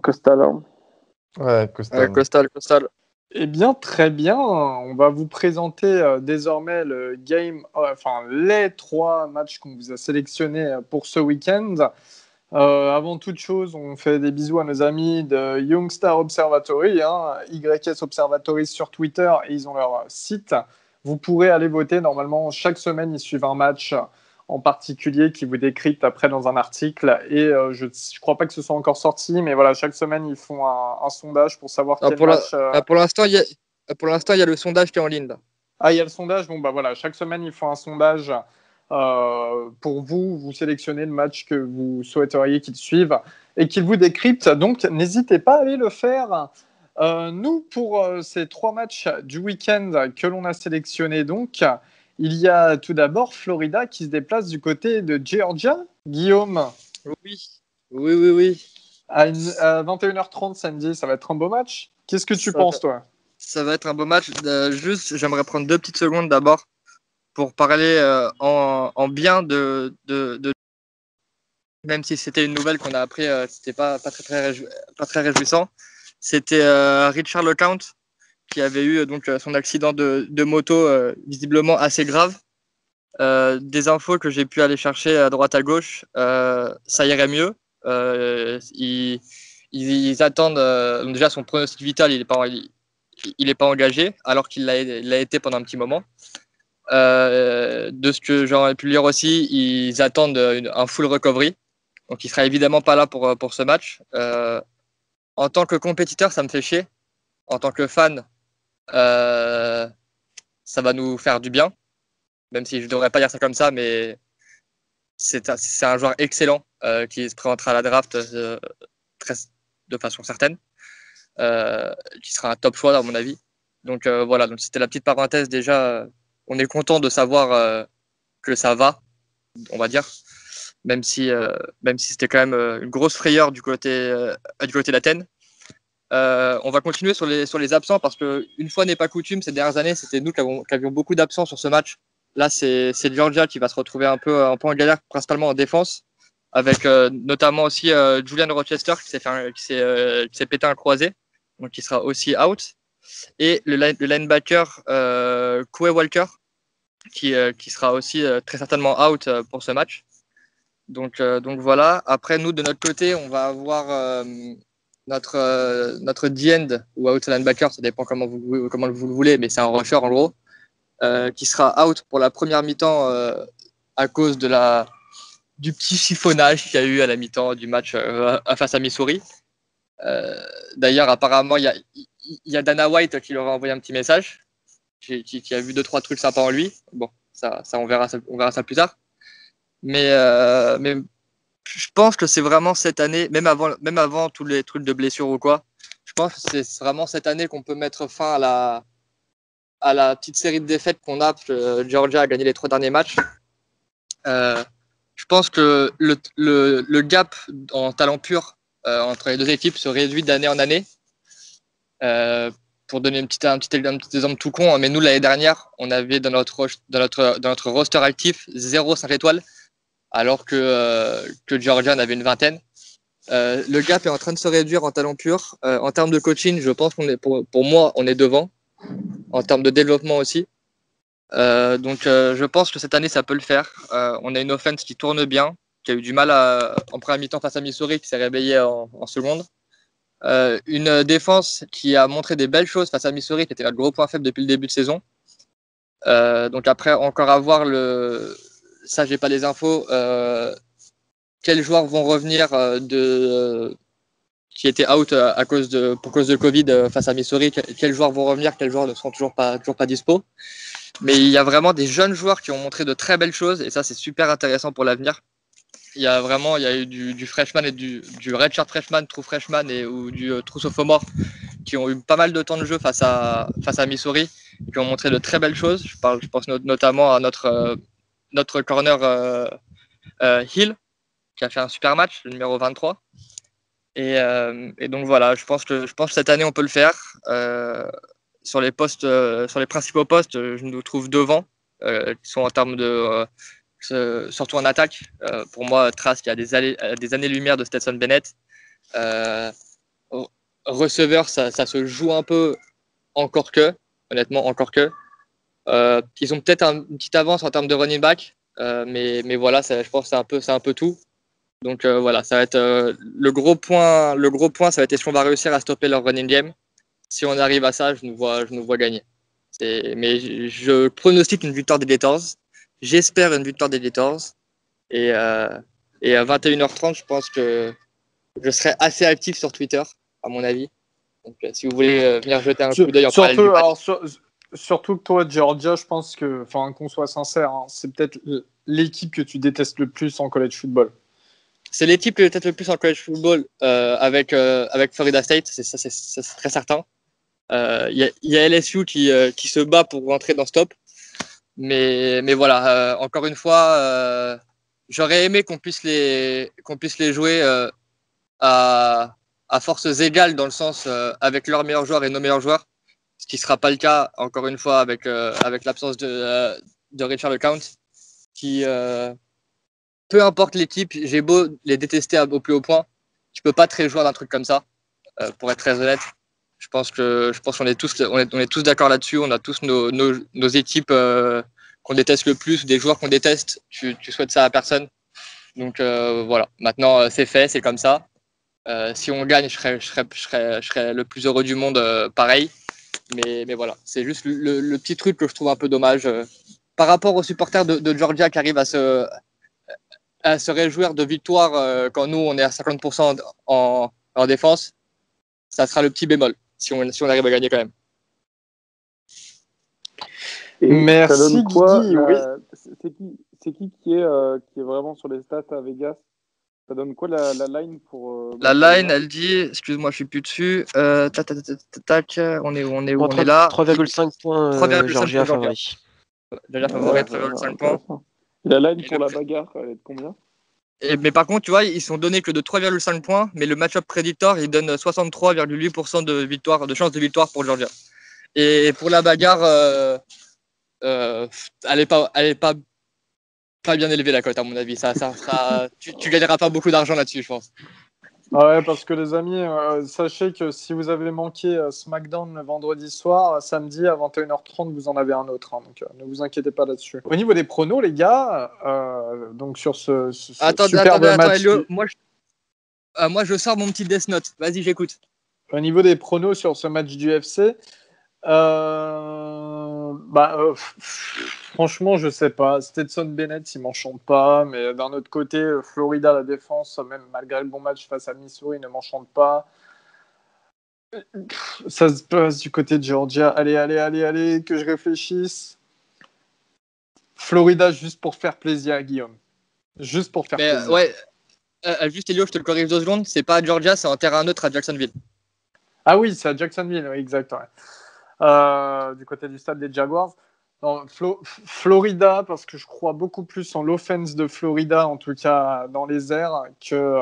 Coastal. Hein. Ouais, Coastal. Coastal. Eh bien, très bien. On va vous présenter désormais les 3 matchs qu'on vous a sélectionnés pour ce week-end. Avant toute chose, on fait des bisous à nos amis de Youngstar Observatory, YS Observatory sur Twitter, et ils ont leur site. Vous pourrez aller voter. Normalement, chaque semaine, ils suivent un match en particulier qui vous décrypte après dans un article. Et je ne crois pas que ce soit encore sorti, mais voilà, chaque semaine, ils font un sondage pour savoir quel match... Pour l'instant, il y a le sondage qui est en ligne. Là. Ah, il y a le sondage. Bon, bah voilà, chaque semaine, ils font un sondage pour vous sélectionnez le match que vous souhaiteriez qu'ils suivent et qu'ils vous décryptent. Donc, n'hésitez pas à aller le faire. Nous, pour ces 3 matchs du week-end que l'on a sélectionnés, donc, il y a tout d'abord Florida qui se déplace du côté de Georgia. Guillaume. Oui. À 21h30 samedi, ça va être un beau match. Qu'est-ce que tu penses, toi? Ça va être un beau match. Juste, j'aimerais prendre 2 petites secondes d'abord pour parler en bien de même si c'était une nouvelle qu'on a appris, c'était pas très réjouissant. C'était Richard LeCount qui avait eu donc son accident de moto visiblement assez grave. Des infos que j'ai pu aller chercher à droite à gauche, ça irait mieux. Ils attendent donc déjà son pronostic vital, il est pas engagé alors qu'il l'a été pendant un petit moment. De ce que j'aurais pu lire aussi, ils attendent un full recovery. Donc, il sera évidemment pas là pour ce match. En tant que compétiteur, ça me fait chier. En tant que fan, ça va nous faire du bien. Même si je ne devrais pas dire ça comme ça, mais c'est un joueur excellent qui se présentera à la draft de façon certaine. Qui sera un top choix, à mon avis. Donc, voilà. Donc, c'était la petite parenthèse déjà. On est content de savoir que ça va, on va dire. Même si c'était quand même une grosse frayeur du côté d'Athènes. On va continuer sur les absents parce qu'une fois n'est pas coutume, ces dernières années, c'était nous qui avions beaucoup d'absents sur ce match. Là, c'est Georgia qui va se retrouver un peu en galère, principalement en défense, avec notamment aussi Julian Rochester qui s'est pété un croisé, donc qui sera aussi out. Et le linebacker Quay Walker qui sera aussi très certainement out pour ce match. Donc voilà. Après, nous, de notre côté, on va avoir notre D-end ou outside linebacker, ça dépend comment vous le voulez, mais c'est un rusher en gros, qui sera out pour la première mi-temps à cause du petit chiffonnage qu'il y a eu à la mi-temps du match face à Missouri. D'ailleurs, apparemment, il y a Dana White qui leur a envoyé un petit message, qui a vu 2-3 trucs sympas en lui. Bon, ça on verra ça plus tard. Mais je pense que c'est vraiment cette année, même avant tous les trucs de blessure ou quoi, je pense que c'est vraiment cette année qu'on peut mettre fin à la petite série de défaites qu'on a, parce que Georgia a gagné les 3 derniers matchs. Je pense que le gap en talent pur entre les deux équipes se réduit d'année en année. Pour donner un petit exemple tout con, mais nous l'année dernière, on avait dans notre roster actif 0 5 étoiles, alors que Georgia en avait une vingtaine. Le gap est en train de se réduire en talent pur. En termes de coaching, je pense qu'on est, pour moi, on est devant. En termes de développement aussi. Donc je pense que cette année, ça peut le faire. On a une offense qui tourne bien, qui a eu du mal en première mi-temps face à Missouri, qui s'est réveillée en seconde. Une défense qui a montré des belles choses face à Missouri, qui était notre gros point faible depuis le début de saison. Donc après, encore à voir ça, j'ai pas les infos. Quels joueurs vont revenir qui étaient out pour cause de Covid face à Missouri? Quels joueurs vont revenir? Quels joueurs ne seront toujours pas dispo? Mais il y a vraiment des jeunes joueurs qui ont montré de très belles choses, et ça, c'est super intéressant pour l'avenir. Il y a eu du freshman et du redshirt freshman, true freshman ou du true sophomore qui ont eu pas mal de temps de jeu face à Missouri, qui ont montré de très belles choses. Je pense notamment à notre corner Hill, qui a fait un super match, le numéro 23. Et donc voilà, je pense que cette année on peut le faire. Sur les principaux postes, je nous trouve devant, qui sont en termes de surtout en attaque. Pour moi, Trask a des années-lumière de Stetson Bennett. Receveur, ça se joue un peu, honnêtement, encore que. Ils ont peut-être une petite avance en termes de running back, mais voilà, je pense que c'est un peu tout. Donc voilà, ça va être le gros point, ça va être est-ce qu'on va réussir à stopper leur running game. Si on arrive à ça, je nous vois gagner. Mais je pronostique une victoire des Gators. J'espère une victoire des Gators. Et à 21h30, je pense que je serai assez actif sur Twitter, à mon avis. Donc si vous voulez venir jeter un coup d'œil en parallèle du match. Surtout que toi, Georgia, je pense que, qu'on soit sincère, c'est peut-être l'équipe que tu détestes le plus en college football. C'est l'équipe que je déteste le plus en college football avec Florida State, c'est très certain. Il y a LSU qui se bat pour rentrer dans ce top. Mais voilà, encore une fois, j'aurais aimé qu'on puisse les jouer à forces égales, dans le sens avec leurs meilleurs joueurs et nos meilleurs joueurs, ce qui ne sera pas le cas, encore une fois, avec l'absence de Richard LeCount, qui, peu importe l'équipe, j'ai beau les détester au plus haut point, tu peux pas te réjouir d'un truc comme ça, pour être très honnête. Je pense qu'on est tous d'accord là-dessus. On a tous nos équipes qu'on déteste le plus, des joueurs qu'on déteste. Tu souhaites ça à personne. Donc voilà. Maintenant, c'est fait, c'est comme ça. Si on gagne, je serais le plus heureux du monde, pareil. Mais voilà, c'est juste le petit truc que je trouve un peu dommage par rapport aux supporters de Georgia qui arrivent à se réjouir de victoire quand nous on est à 50% en défense. Ça sera le petit bémol si on arrive à gagner quand même. Et merci ça donne quoi, Guigui, oui. C'est qui est vraiment sur les stats à Vegas? Ça donne quoi la line pour la line, elle dit, excuse-moi, je suis plus dessus. Tac, on est où? On est là. 3,5 points Georgia favori. Georgia favori, 3,5 points. La line pour la bagarre, elle est de combien? Mais par contre, tu vois, ils sont donnés que de 3,5 points, mais le match-up predictor, il donne 63,8% de chance de victoire pour Georgia. Et pour la bagarre, elle est pas bien élevée la cote, à mon avis. Tu gagneras pas beaucoup d'argent là-dessus, je pense. Ah ouais, parce que les amis, sachez que si vous avez manqué SmackDown le vendredi soir, samedi à 21h30, vous en avez un autre. Hein, donc ne vous inquiétez pas là-dessus. Au niveau des pronos, les gars, donc sur ce superbe Attends, match, Elio. Moi, je sors mon petit Death Note. Vas-y, j'écoute. au niveau des pronos sur ce match du UFC, franchement, je sais pas. Stetson Bennett, il m'enchante pas. Mais d'un autre côté, Florida, la défense, même malgré le bon match face à Missouri, ne m'enchante pas. Ça se passe du côté de Georgia. Allez, que je réfléchisse. Florida, juste pour faire plaisir à Guillaume. Juste pour faire Mais plaisir. ouais, juste Elio, je te le corrige 2 secondes. C'est pas à Georgia, c'est en terrain neutre à Jacksonville. Ah oui, c'est à Jacksonville, oui, exact. Ouais. Du côté du stade des Jaguars. Non, Florida, parce que je crois beaucoup plus en l'offense de Florida, en tout cas dans les airs, que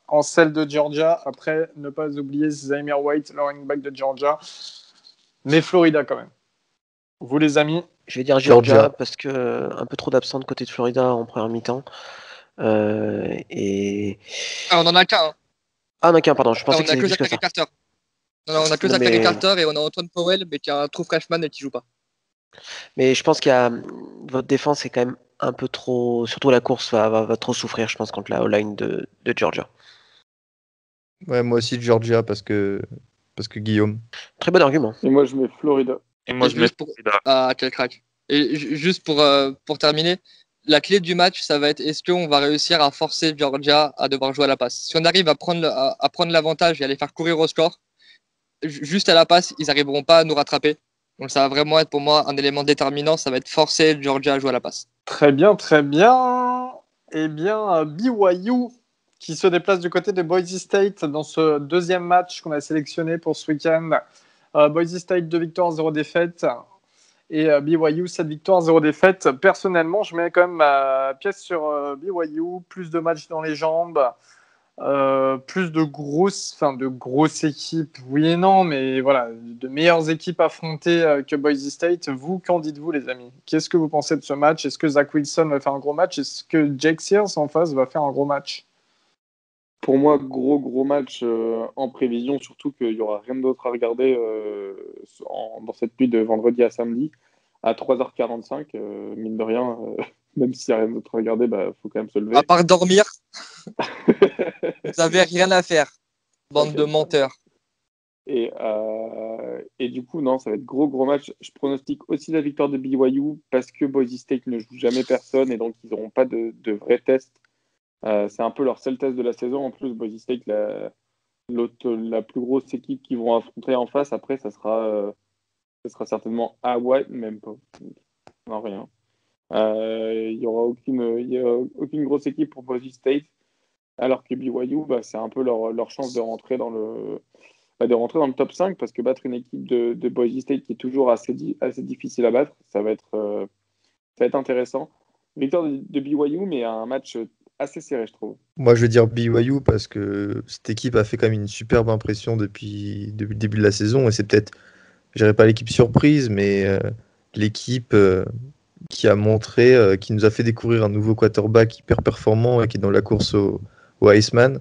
en celle de Georgia. Après, ne pas oublier Zamir White, le running back de Georgia. Mais Florida quand même. Vous les amis? Je vais dire Georgia parce que un peu trop d'absents de côté de Florida en première mi-temps. Et... Ah, on en a qu'un. Hein. Ah, non, qu'un, pardon, je pensais on que a c'était que plus que Zachary ça. Carter. Non, on a que Non, Zachary mais... Carter et on a Antoine Powell, mais qui a un trou freshman et qui joue pas. Mais je pense qu'il y a votre défense est quand même un peu trop, surtout la course va trop souffrir, je pense, contre la O-line de Georgia. Ouais, moi aussi Georgia parce que Guillaume. Très bon argument. Et moi, je mets Florida. Et moi, je mets Florida. Ah, quel crack. Et juste pour terminer, la clé du match, ça va être est-ce qu'on va réussir à forcer Georgia à devoir jouer à la passe. Si on arrive à prendre l'avantage et à les faire courir au score, juste à la passe, ils n'arriveront pas à nous rattraper. Donc ça va vraiment être pour moi un élément déterminant, ça va être forcer Georgia à jouer à la passe. Très bien. Eh bien, BYU qui se déplace du côté de Boise State dans ce deuxième match qu'on a sélectionné pour ce week-end. Boise State 2 victoires, 0 défaites. Et BYU 7 victoires, 0 défaites. Personnellement, je mets quand même ma pièce sur BYU. Plus de matchs dans les jambes. Plus de grosses équipes, oui et non, mais voilà, de meilleures équipes affrontées que Boise State. Vous, qu'en dites-vous, les amis? Qu'est-ce que vous pensez de ce match? Est-ce que Zach Wilson va faire un gros match? Est-ce que Jake Sears en face va faire un gros match? Pour moi, gros match en prévision, surtout qu'il n'y aura rien d'autre à regarder dans cette nuit de vendredi à samedi à 3h45. Mine de rien, même s'il n'y a rien d'autre à regarder, faut quand même se lever. À part dormir, vous n'avez rien à faire, bande de menteurs. Et du coup, non, ça va être gros match. Je pronostique aussi la victoire de BYU parce que Boise State ne joue jamais personne et donc ils n'auront pas de vrais tests. C'est un peu leur seul test de la saison. En plus, Boise State, la plus grosse équipe qu'ils vont affronter en face, après, ça sera certainement Hawaii, même pas. Non, rien. Il n'y aura aucune grosse équipe pour Boise State, alors que BYU, c'est un peu leur chance de rentrer dans le top 5, parce que battre une équipe de Boise State qui est toujours assez difficile à battre, ça va être intéressant. Victoire de BYU, mais un match assez serré, je trouve. Moi, je vais dire BYU parce que cette équipe a fait quand même une superbe impression depuis le début de la saison et c'est peut-être, je dirais pas l'équipe surprise, mais l'équipe qui a montré, qui nous a fait découvrir un nouveau quarterback hyper performant et qui est dans la course au Heisman.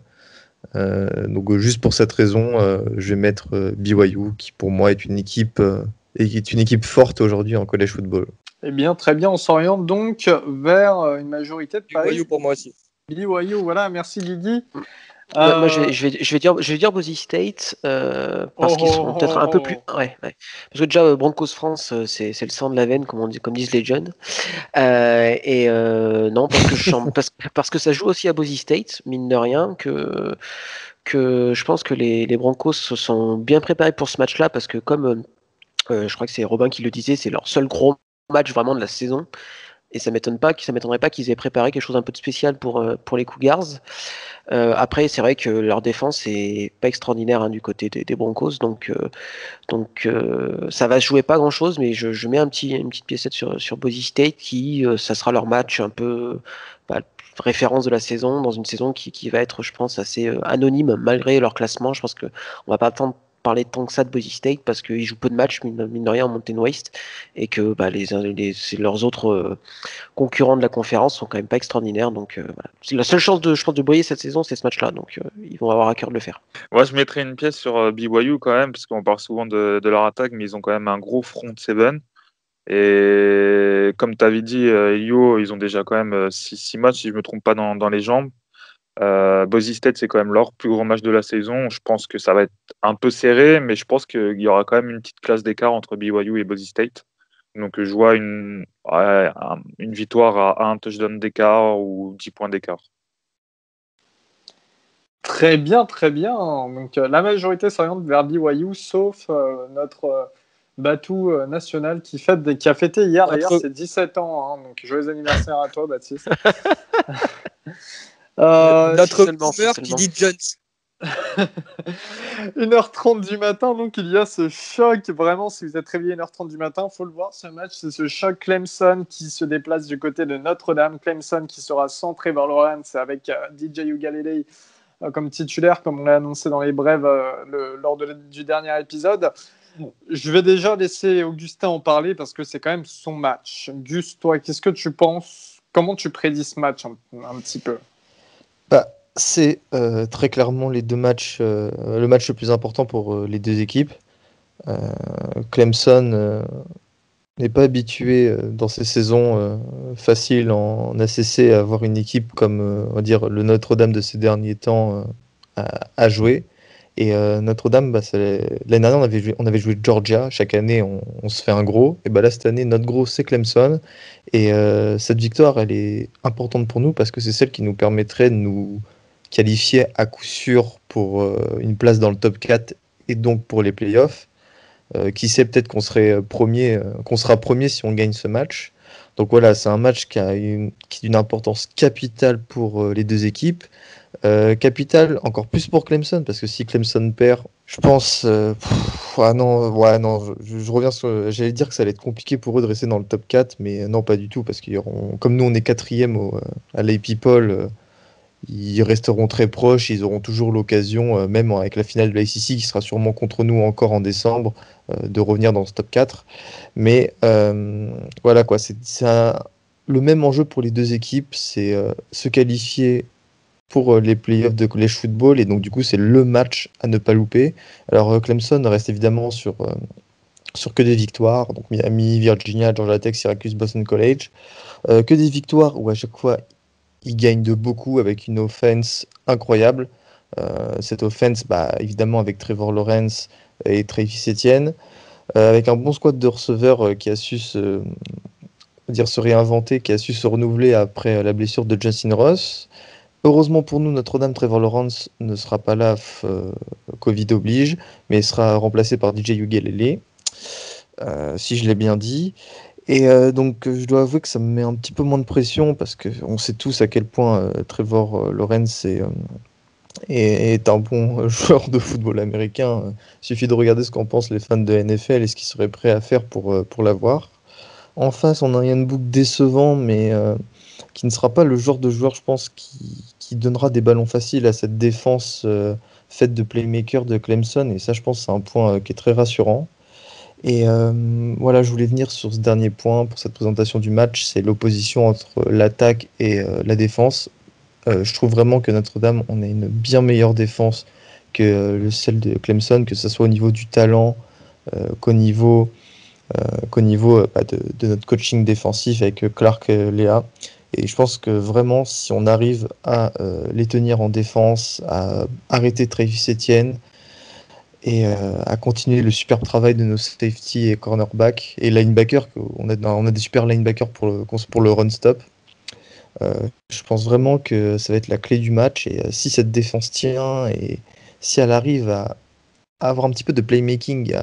Donc juste pour cette raison, je vais mettre BYU qui pour moi est une équipe forte aujourd'hui en college football. Eh bien, très bien, on s'oriente donc vers une majorité de paris. BYU pour moi aussi. BYU, voilà, merci Guigui. Moi, je vais dire Boise State parce qu'ils sont peut-être un peu plus. Ouais. Parce que déjà Broncos France, c'est le sang de la veine, comme disent les jeunes. Non, parce que ça joue aussi à Boise State, mine de rien, que je pense que les Broncos se sont bien préparés pour ce match-là parce que comme je crois que c'est Robin qui le disait, c'est leur seul gros match vraiment de la saison. Et ça m'étonnerait pas qu'ils aient préparé quelque chose un peu de spécial pour les Cougars. Après, c'est vrai que leur défense est pas extraordinaire du côté des Broncos, donc ça va se jouer pas grand chose, mais je mets une petite piécette sur Boise State qui ça sera leur match un peu référence de la saison dans une saison qui va être, je pense, assez anonyme malgré leur classement. Je pense que on va pas attendre parler tant que ça de Boise State parce qu'ils jouent peu de matchs, mine de rien, en Mountain West, et que leurs autres concurrents de la conférence sont quand même pas extraordinaires. Donc voilà. C'est la seule chance je pense, de briller cette saison, c'est ce match-là. Donc ils vont avoir à cœur de le faire. Moi, je mettrais une pièce sur BYU quand même, parce qu'on parle souvent de leur attaque, mais ils ont quand même un gros front seven. Et comme tu avais dit, Elio, ils ont déjà quand même 6 matchs, si je ne me trompe pas, dans les jambes. Boise State, c'est quand même leur plus gros match de la saison. Je pense que ça va être un peu serré, mais je pense qu'il y aura quand même une petite classe d'écart entre BYU et Boise State. Donc je vois une victoire à un touchdown d'écart ou 10 points d'écart. Très bien, très bien. Donc la majorité s'oriente vers BYU, sauf notre Batou national qui a fêté hier, d'ailleurs, ses 17 ans. Hein, donc joyeux anniversaire à toi, Baptiste. Notre boomer qui dit Jones. 1h30 du matin, donc il y a ce choc. Vraiment, si vous êtes réveillé 1h30 du matin, il faut le voir ce match. C'est ce choc Clemson qui se déplace du côté de Notre-Dame. Clemson qui sera sans Trevor Lawrence avec DJ Uiagalelei comme titulaire, comme on l'a annoncé dans les brèves lors du dernier épisode. Je vais déjà laisser Augustin en parler parce que c'est quand même son match. Gus, toi, qu'est-ce que tu penses? Comment tu prédis ce match un petit peu? C'est très clairement les deux matchs, le match le plus important pour les deux équipes. Clemson n'est pas habitué dans ces saisons faciles en ACC à avoir une équipe comme on va dire le Notre-Dame de ces derniers temps à jouer. Et Notre-Dame, l'année dernière on avait joué Georgia. Chaque année on se fait un gros. Et là cette année notre gros c'est Clemson. Et cette victoire elle est importante pour nous parce que c'est celle qui nous permettrait de nous qualifier à coup sûr pour une place dans le top 4 et donc pour les playoffs. Qui sait, peut-être qu'on sera premier si on gagne ce match. Donc voilà, c'est un match qui est d'une importance capitale pour les deux équipes. Capitale encore plus pour Clemson, parce que si Clemson perd, je pense... je reviens sur... J'allais dire que ça allait être compliqué pour eux de rester dans le top 4, mais non, pas du tout, parce qu'ils auront, comme nous on est 4e à l'AP Poll, ils resteront très proches, ils auront toujours l'occasion, même avec la finale de la ACC qui sera sûrement contre nous encore en décembre, de revenir dans ce top 4. Mais voilà quoi, c'est le même enjeu pour les deux équipes, c'est se qualifier pour les playoffs de college football, et donc du coup c'est le match à ne pas louper. Alors Clemson reste évidemment sur que des victoires, donc Miami, Virginia, Georgia Tech, Syracuse, Boston College, que des victoires où à chaque fois ils gagnent de beaucoup avec une offense incroyable. Cette offense, évidemment, avec Trevor Lawrence et Travis Etienne, avec un bon squad de receveurs qui a su se réinventer, qui a su se renouveler après la blessure de Justin Ross. Heureusement pour nous, Notre-Dame, Trevor Lawrence ne sera pas là, Covid oblige, mais sera remplacé par DJ Uiagalelei, si je l'ai bien dit. Et donc je dois avouer que ça me met un petit peu moins de pression parce qu'on sait tous à quel point Trevor Lawrence est un bon joueur de football américain. Il suffit de regarder ce qu'en pensent les fans de NFL et ce qu'ils seraient prêts à faire pour l'avoir. En face, on a un Ian Book décevant, mais qui ne sera pas le genre de joueur, je pense, qui donnera des ballons faciles à cette défense faite de playmakers de Clemson. Et ça, je pense, c'est un point qui est très rassurant. Et voilà, je voulais venir sur ce dernier point pour cette présentation du match, c'est l'opposition entre l'attaque et la défense. Je trouve vraiment que Notre-Dame, on a une bien meilleure défense que celle de Clemson, que ce soit au niveau du talent, qu'au niveau de notre coaching défensif avec Clark Lea. Et je pense que vraiment, si on arrive à les tenir en défense, à arrêter Travis Etienne, et à continuer le superbe travail de nos safety et cornerback et linebacker, on a des super linebackers pour le run stop. Je pense vraiment que ça va être la clé du match, et si cette défense tient et si elle arrive à avoir un petit peu de playmaking,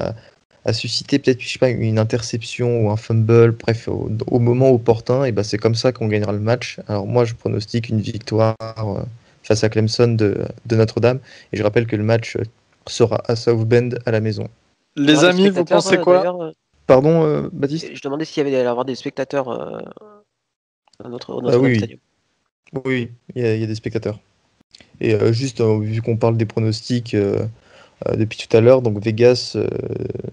à susciter peut-être, je sais pas, une interception ou un fumble, bref, au moment opportun, et c'est comme ça qu'on gagnera le match. Alors moi je pronostique une victoire face à Clemson de Notre-Dame, et je rappelle que le match sera à South Bend à la maison. Les amis, vous pensez quoi? Pardon, Baptiste? Je demandais s'il y avait avoir des spectateurs au Notre-Dame Stadium. Oui, il y a des spectateurs. Et juste, vu qu'on parle des pronostics, depuis tout à l'heure. Donc Vegas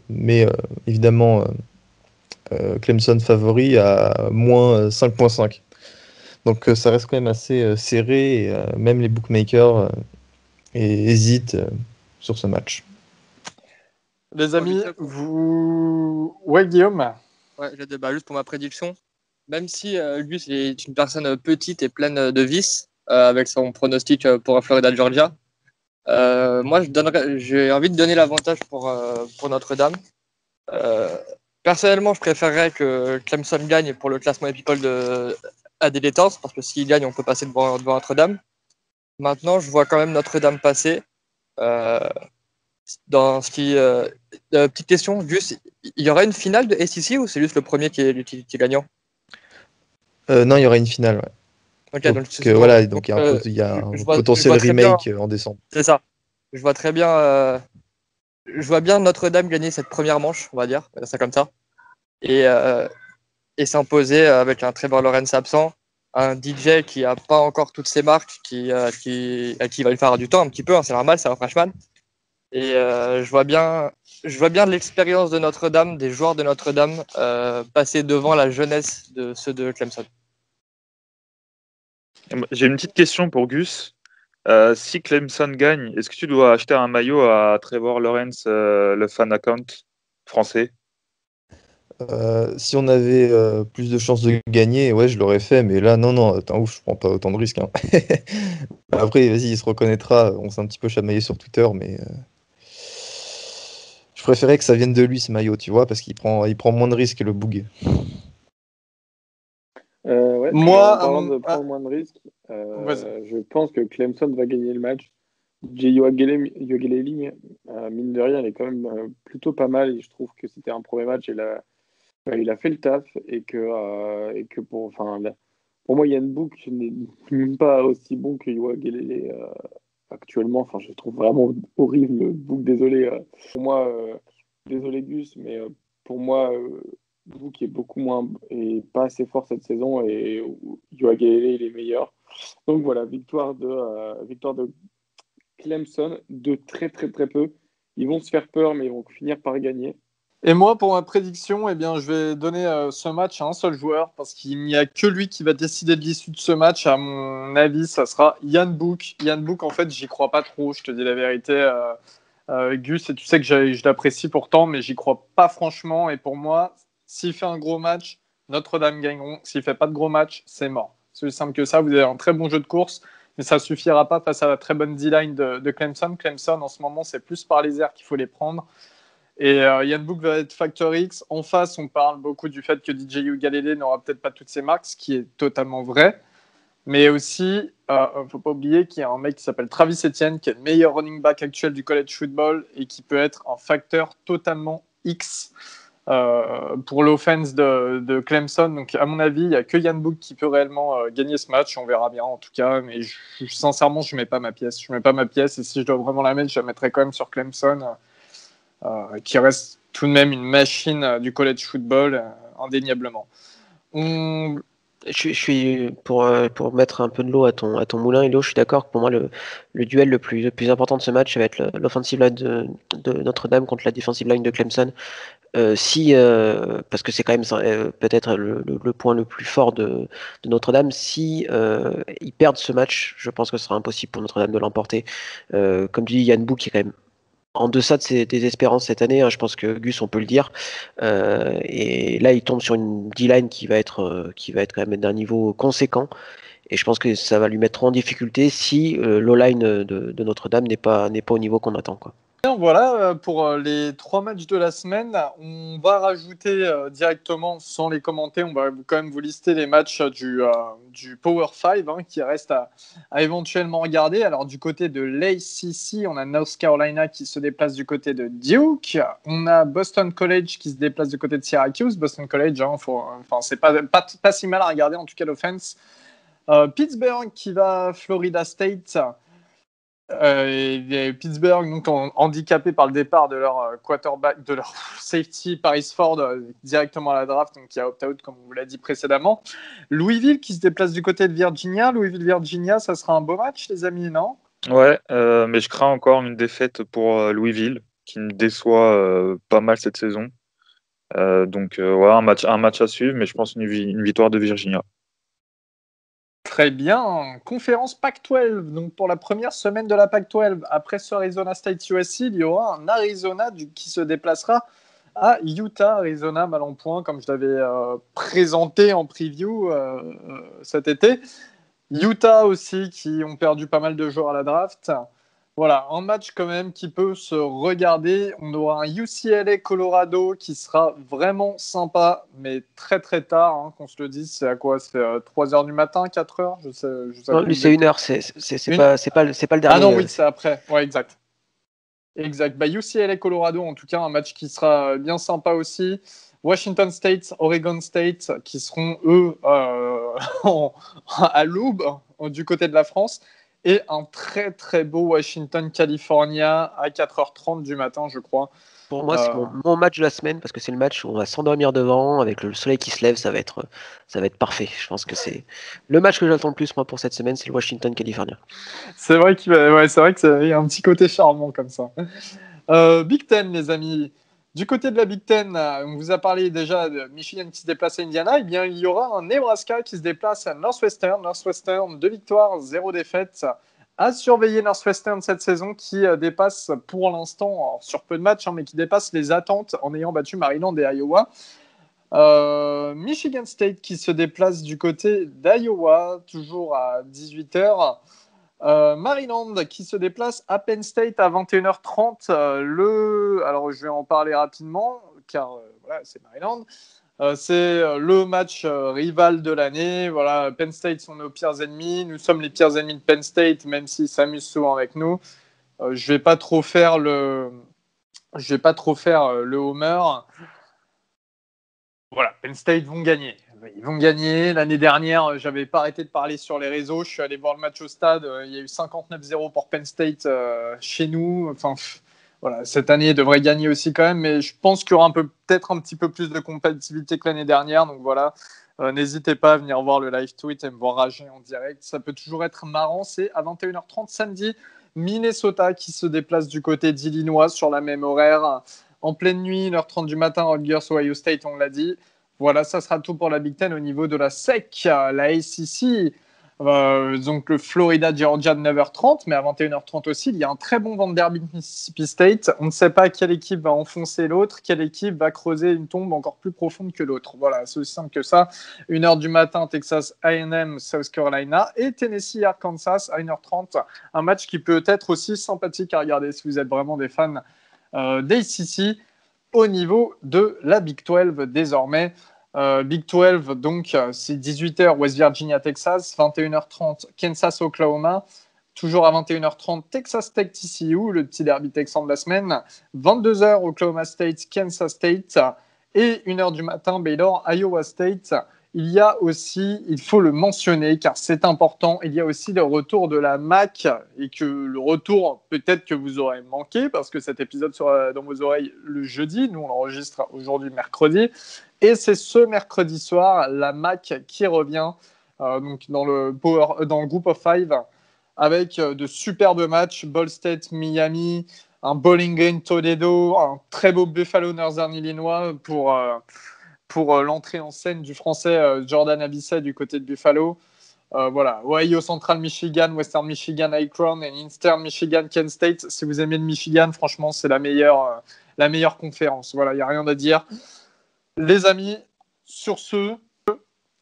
met évidemment Clemson favori à moins 5,5. Donc ça reste quand même assez serré. Et, même les bookmakers hésitent sur ce match. Les amis, vous... Ouais, Guillaume. Ouais, juste pour ma prédiction, même si Gus est une personne petite et pleine de vices, avec son pronostic pour Florida-Georgia, moi j'ai envie de donner l'avantage pour Notre-Dame. Personnellement, je préférerais que Clemson gagne pour le classement People à des détenses, parce que s'il gagne, on peut passer devant Notre-Dame. Maintenant, je vois quand même Notre-Dame passer. Dans ce qui petite question, Gus, il y aura une finale de SEC ou c'est juste le premier qui est gagnant? Non, il y aura une finale. Ouais. Okay, donc voilà, donc il y a un potentiel remake en décembre. C'est ça. Je vois très bien. Je vois bien Notre-Dame gagner cette première manche, on va dire ça comme ça, et s'imposer avec un Trevor Lawrence absent, un DJ qui a pas encore toutes ses marques, qui va lui faire du temps un petit peu, hein, c'est normal, c'est un freshman. Et je vois bien l'expérience de Notre-Dame, des joueurs de Notre-Dame, passer devant la jeunesse de ceux de Clemson. J'ai une petite question pour Gus. Si Clemson gagne, est-ce que tu dois acheter un maillot à Trevor Lawrence, le fan account français? Si on avait plus de chances de gagner, ouais, je l'aurais fait, mais là, non, attends, ouf, je prends pas autant de risques. Hein. Après, vas-y, il se reconnaîtra. On s'est un petit peu chamaillé sur Twitter, mais je préférais que ça vienne de lui, ce maillot, tu vois, parce qu'il prend moins de risques que le Boug. Ouais, Moi, en parlant de prendre moins de risques, je pense que Clemson va gagner le match. Uiagalelei, mine de rien, il est quand même plutôt pas mal et je trouve que c'était un premier match et il a fait le taf et que pour moi, Ian Book n'est même pas aussi bon que Uiagalelei actuellement. Enfin, je trouve vraiment horrible, Book, désolé. Pour moi, désolé Gus, mais pour moi, Book est beaucoup moins et pas assez fort cette saison et Uiagalelei il est meilleur. Donc voilà, victoire de Clemson de très très très peu. Ils vont se faire peur, mais ils vont finir par gagner. Et moi, pour ma prédiction, eh bien, je vais donner ce match à un seul joueur parce qu'il n'y a que lui qui va décider de l'issue de ce match. À mon avis, ça sera Ian Book. Ian Book, en fait, j'y crois pas trop, je te dis la vérité. Gus, et tu sais que je l'apprécie pourtant, mais j'y crois pas franchement. Et pour moi, s'il fait un gros match, Notre-Dame gagneront. S'il fait pas de gros match, c'est mort. C'est aussi simple que ça. Vous avez un très bon jeu de course, mais ça suffira pas face à la très bonne D-line de Clemson. Clemson, en ce moment, c'est plus par les airs qu'il faut les prendre. Et Ian Book va être Factor X. En face, on parle beaucoup du fait que DJ Uiagalelei n'aura peut-être pas toutes ses marques, ce qui est totalement vrai. Mais aussi, faut pas oublier qu'il y a un mec qui s'appelle Travis Etienne, qui est le meilleur running back actuel du college football et qui peut être un facteur totalement X pour l'offense de Clemson. Donc, à mon avis, il n'y a que Ian Book qui peut réellement gagner ce match. On verra bien, en tout cas. Mais sincèrement, je ne mets pas ma pièce. Je mets pas ma pièce. Et si je dois vraiment la mettre, je la mettrai quand même sur Clemson, qui reste tout de même une machine du college football, indéniablement. Je suis pour mettre un peu de l'eau à ton moulin, Elo, je suis d'accord que pour moi le duel le plus important de ce match, ça va être l'offensive line de Notre-Dame contre la defensive line de Clemson. Parce que c'est quand même peut-être le point le plus fort de Notre-Dame. Si ils perdent ce match, je pense que ce sera impossible pour Notre-Dame de l'emporter. Comme tu dis, Yann Book qui est quand même en deçà de des espérances cette année, hein, je pense que Gus, on peut le dire. Et là, il tombe sur une D-line qui va être quand même d'un niveau conséquent. Et je pense que ça va lui mettre en difficulté si l'O-line de Notre-Dame n'est pas au niveau qu'on attend, quoi. Voilà pour les 3 matchs de la semaine. On va rajouter directement, sans les commenter, on va quand même vous lister les matchs du Power 5 qui restent à éventuellement regarder. Alors du côté de l'ACC, on a North Carolina qui se déplace du côté de Duke. On a Boston College qui se déplace du côté de Syracuse. Boston College, c'est pas si mal à regarder, en tout cas l'offense. Pittsburgh qui va à Florida State. Et Pittsburgh, donc handicapé par le départ de leur quarterback, de leur safety Paris Ford directement à la draft, donc qui a opt-out comme on vous l'a dit précédemment. Louisville qui se déplace du côté de Virginia. Louisville-Virginia, ça sera un beau match, les amis, non? Ouais, mais je crains encore une défaite pour Louisville, qui me déçoit pas mal cette saison. Donc, ouais, un match à suivre, mais je pense une victoire de Virginia. Très bien. Conférence Pac-12. Donc, pour la première semaine de la Pac-12, après ce Arizona State USC, il y aura un Arizona qui se déplacera à Utah. Arizona, mal en point, comme je l'avais présenté en preview cet été. Utah aussi, qui ont perdu pas mal de joueurs à la draft. Voilà, un match quand même qui peut se regarder. On aura un UCLA Colorado qui sera vraiment sympa, mais très très tard, hein, qu'on se le dise. C'est à quoi? C'est 3h du matin, 4h? Je sais Non, plus lui, c'est exactement. 1 heure. C'est pas le dernier. Ah non, oui, c'est après. Ouais, exact. Exact. Bah, UCLA Colorado, en tout cas, un match qui sera bien sympa aussi. Washington State, Oregon State, qui seront, eux, à l'aube du côté de la France. Et un très, très beau Washington, California, à 4h30 du matin, je crois. Pour moi, c'est mon match de la semaine parce que c'est le match où on va s'endormir devant avec le soleil qui se lève. Ça va être parfait. Je pense que c'est le match que j'attends le plus, moi, pour cette semaine, c'est le Washington-California. C'est vrai qu'il c'est vrai que y a un petit côté charmant comme ça. Big Ten, les amis. Du côté de la Big Ten, on vous a parlé déjà de Michigan qui se déplace à Indiana. Eh bien, il y aura un Nebraska qui se déplace à Northwestern. Northwestern, 2 victoires, 0 défaites. À surveiller Northwestern cette saison qui dépasse pour l'instant, sur peu de matchs, hein, mais qui dépasse les attentes en ayant battu Maryland et Iowa. Michigan State qui se déplace du côté d'Iowa, toujours à 18h. Maryland qui se déplace à Penn State à 21h30. Alors, je vais en parler rapidement, car voilà, c'est Maryland. C'est le match rival de l'année. Voilà, Penn State sont nos pires ennemis. Nous sommes les pires ennemis de Penn State, même s'ils s'amusent souvent avec nous. Je vais pas trop faire le homer. Voilà, Penn State vont gagner. Ils vont gagner. L'année dernière, j'avais pas arrêté de parler sur les réseaux. Je suis allé voir le match au stade. Il y a eu 59-0 pour Penn State chez nous. Enfin, voilà, cette année, ils devraient gagner aussi quand même. Mais je pense qu'il y aura peut-être un petit peu plus de compétitivité que l'année dernière. Donc voilà, n'hésitez pas à venir voir le live tweet et me voir rager en direct. Ça peut toujours être marrant. C'est à 21h30 samedi. Minnesota qui se déplace du côté d'Illinois sur la même horaire. En pleine nuit, 1h30 du matin, Rutgers, Ohio State, on l'a dit. Voilà, ça sera tout pour la Big Ten au niveau de la SEC. La ACC, donc le Florida, Georgia de 9h30, mais à 21h30 aussi, il y a un très bon Vanderbilt, Mississippi State. On ne sait pas quelle équipe va enfoncer l'autre, quelle équipe va creuser une tombe encore plus profonde que l'autre. Voilà, c'est aussi simple que ça. 1h du matin, Texas A&M, South Carolina, et Tennessee, Arkansas à 1h30. Un match qui peut être aussi sympathique à regarder si vous êtes vraiment des fans d'ACC au niveau de la Big 12 désormais. Big 12, donc c'est 18h West Virginia, Texas, 21h30 Kansas, Oklahoma, toujours à 21h30 Texas Tech, TCU, le petit derby texan de la semaine, 22h Oklahoma State, Kansas State, et 1h du matin Baylor, Iowa State. Il y a aussi, il faut le mentionner car c'est important, il y a aussi le retour de la MAC et que le retour peut-être que vous aurez manqué parce que cet épisode sera dans vos oreilles le jeudi, nous on l'enregistre aujourd'hui mercredi et c'est ce mercredi soir la MAC qui revient donc dans le Group of Five avec de superbes matchs, Ball State, Miami, un Bowling Green, Toledo, un très beau Buffalo, Northern Illinois pour l'entrée en scène du français Jordan Abissai du côté de Buffalo. Voilà, Ohio Central Michigan, Western Michigan Akron et Eastern Michigan Kent State. Si vous aimez le Michigan, franchement, c'est la meilleure conférence. Voilà, il n'y a rien à dire. Les amis, sur ce,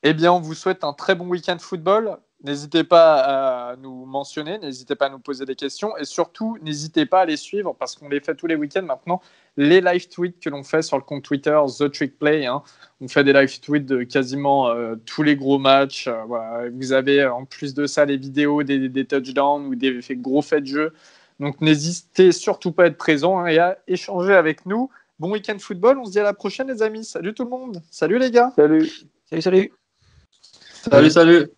eh bien, on vous souhaite un très bon week-end football. N'hésitez pas à nous mentionner, n'hésitez pas à nous poser des questions et surtout, n'hésitez pas à les suivre parce qu'on les fait tous les week-ends maintenant. Les live tweets que l'on fait sur le compte Twitter The Trick Play, hein. On fait des live tweets de quasiment tous les gros matchs. Voilà. Vous avez en plus de ça les vidéos des touchdowns ou des gros faits de jeu. Donc n'hésitez surtout pas à être présent hein, et à échanger avec nous. Bon week-end football, on se dit à la prochaine les amis. Salut tout le monde. Salut les gars. Salut. Salut, salut. Salut, salut.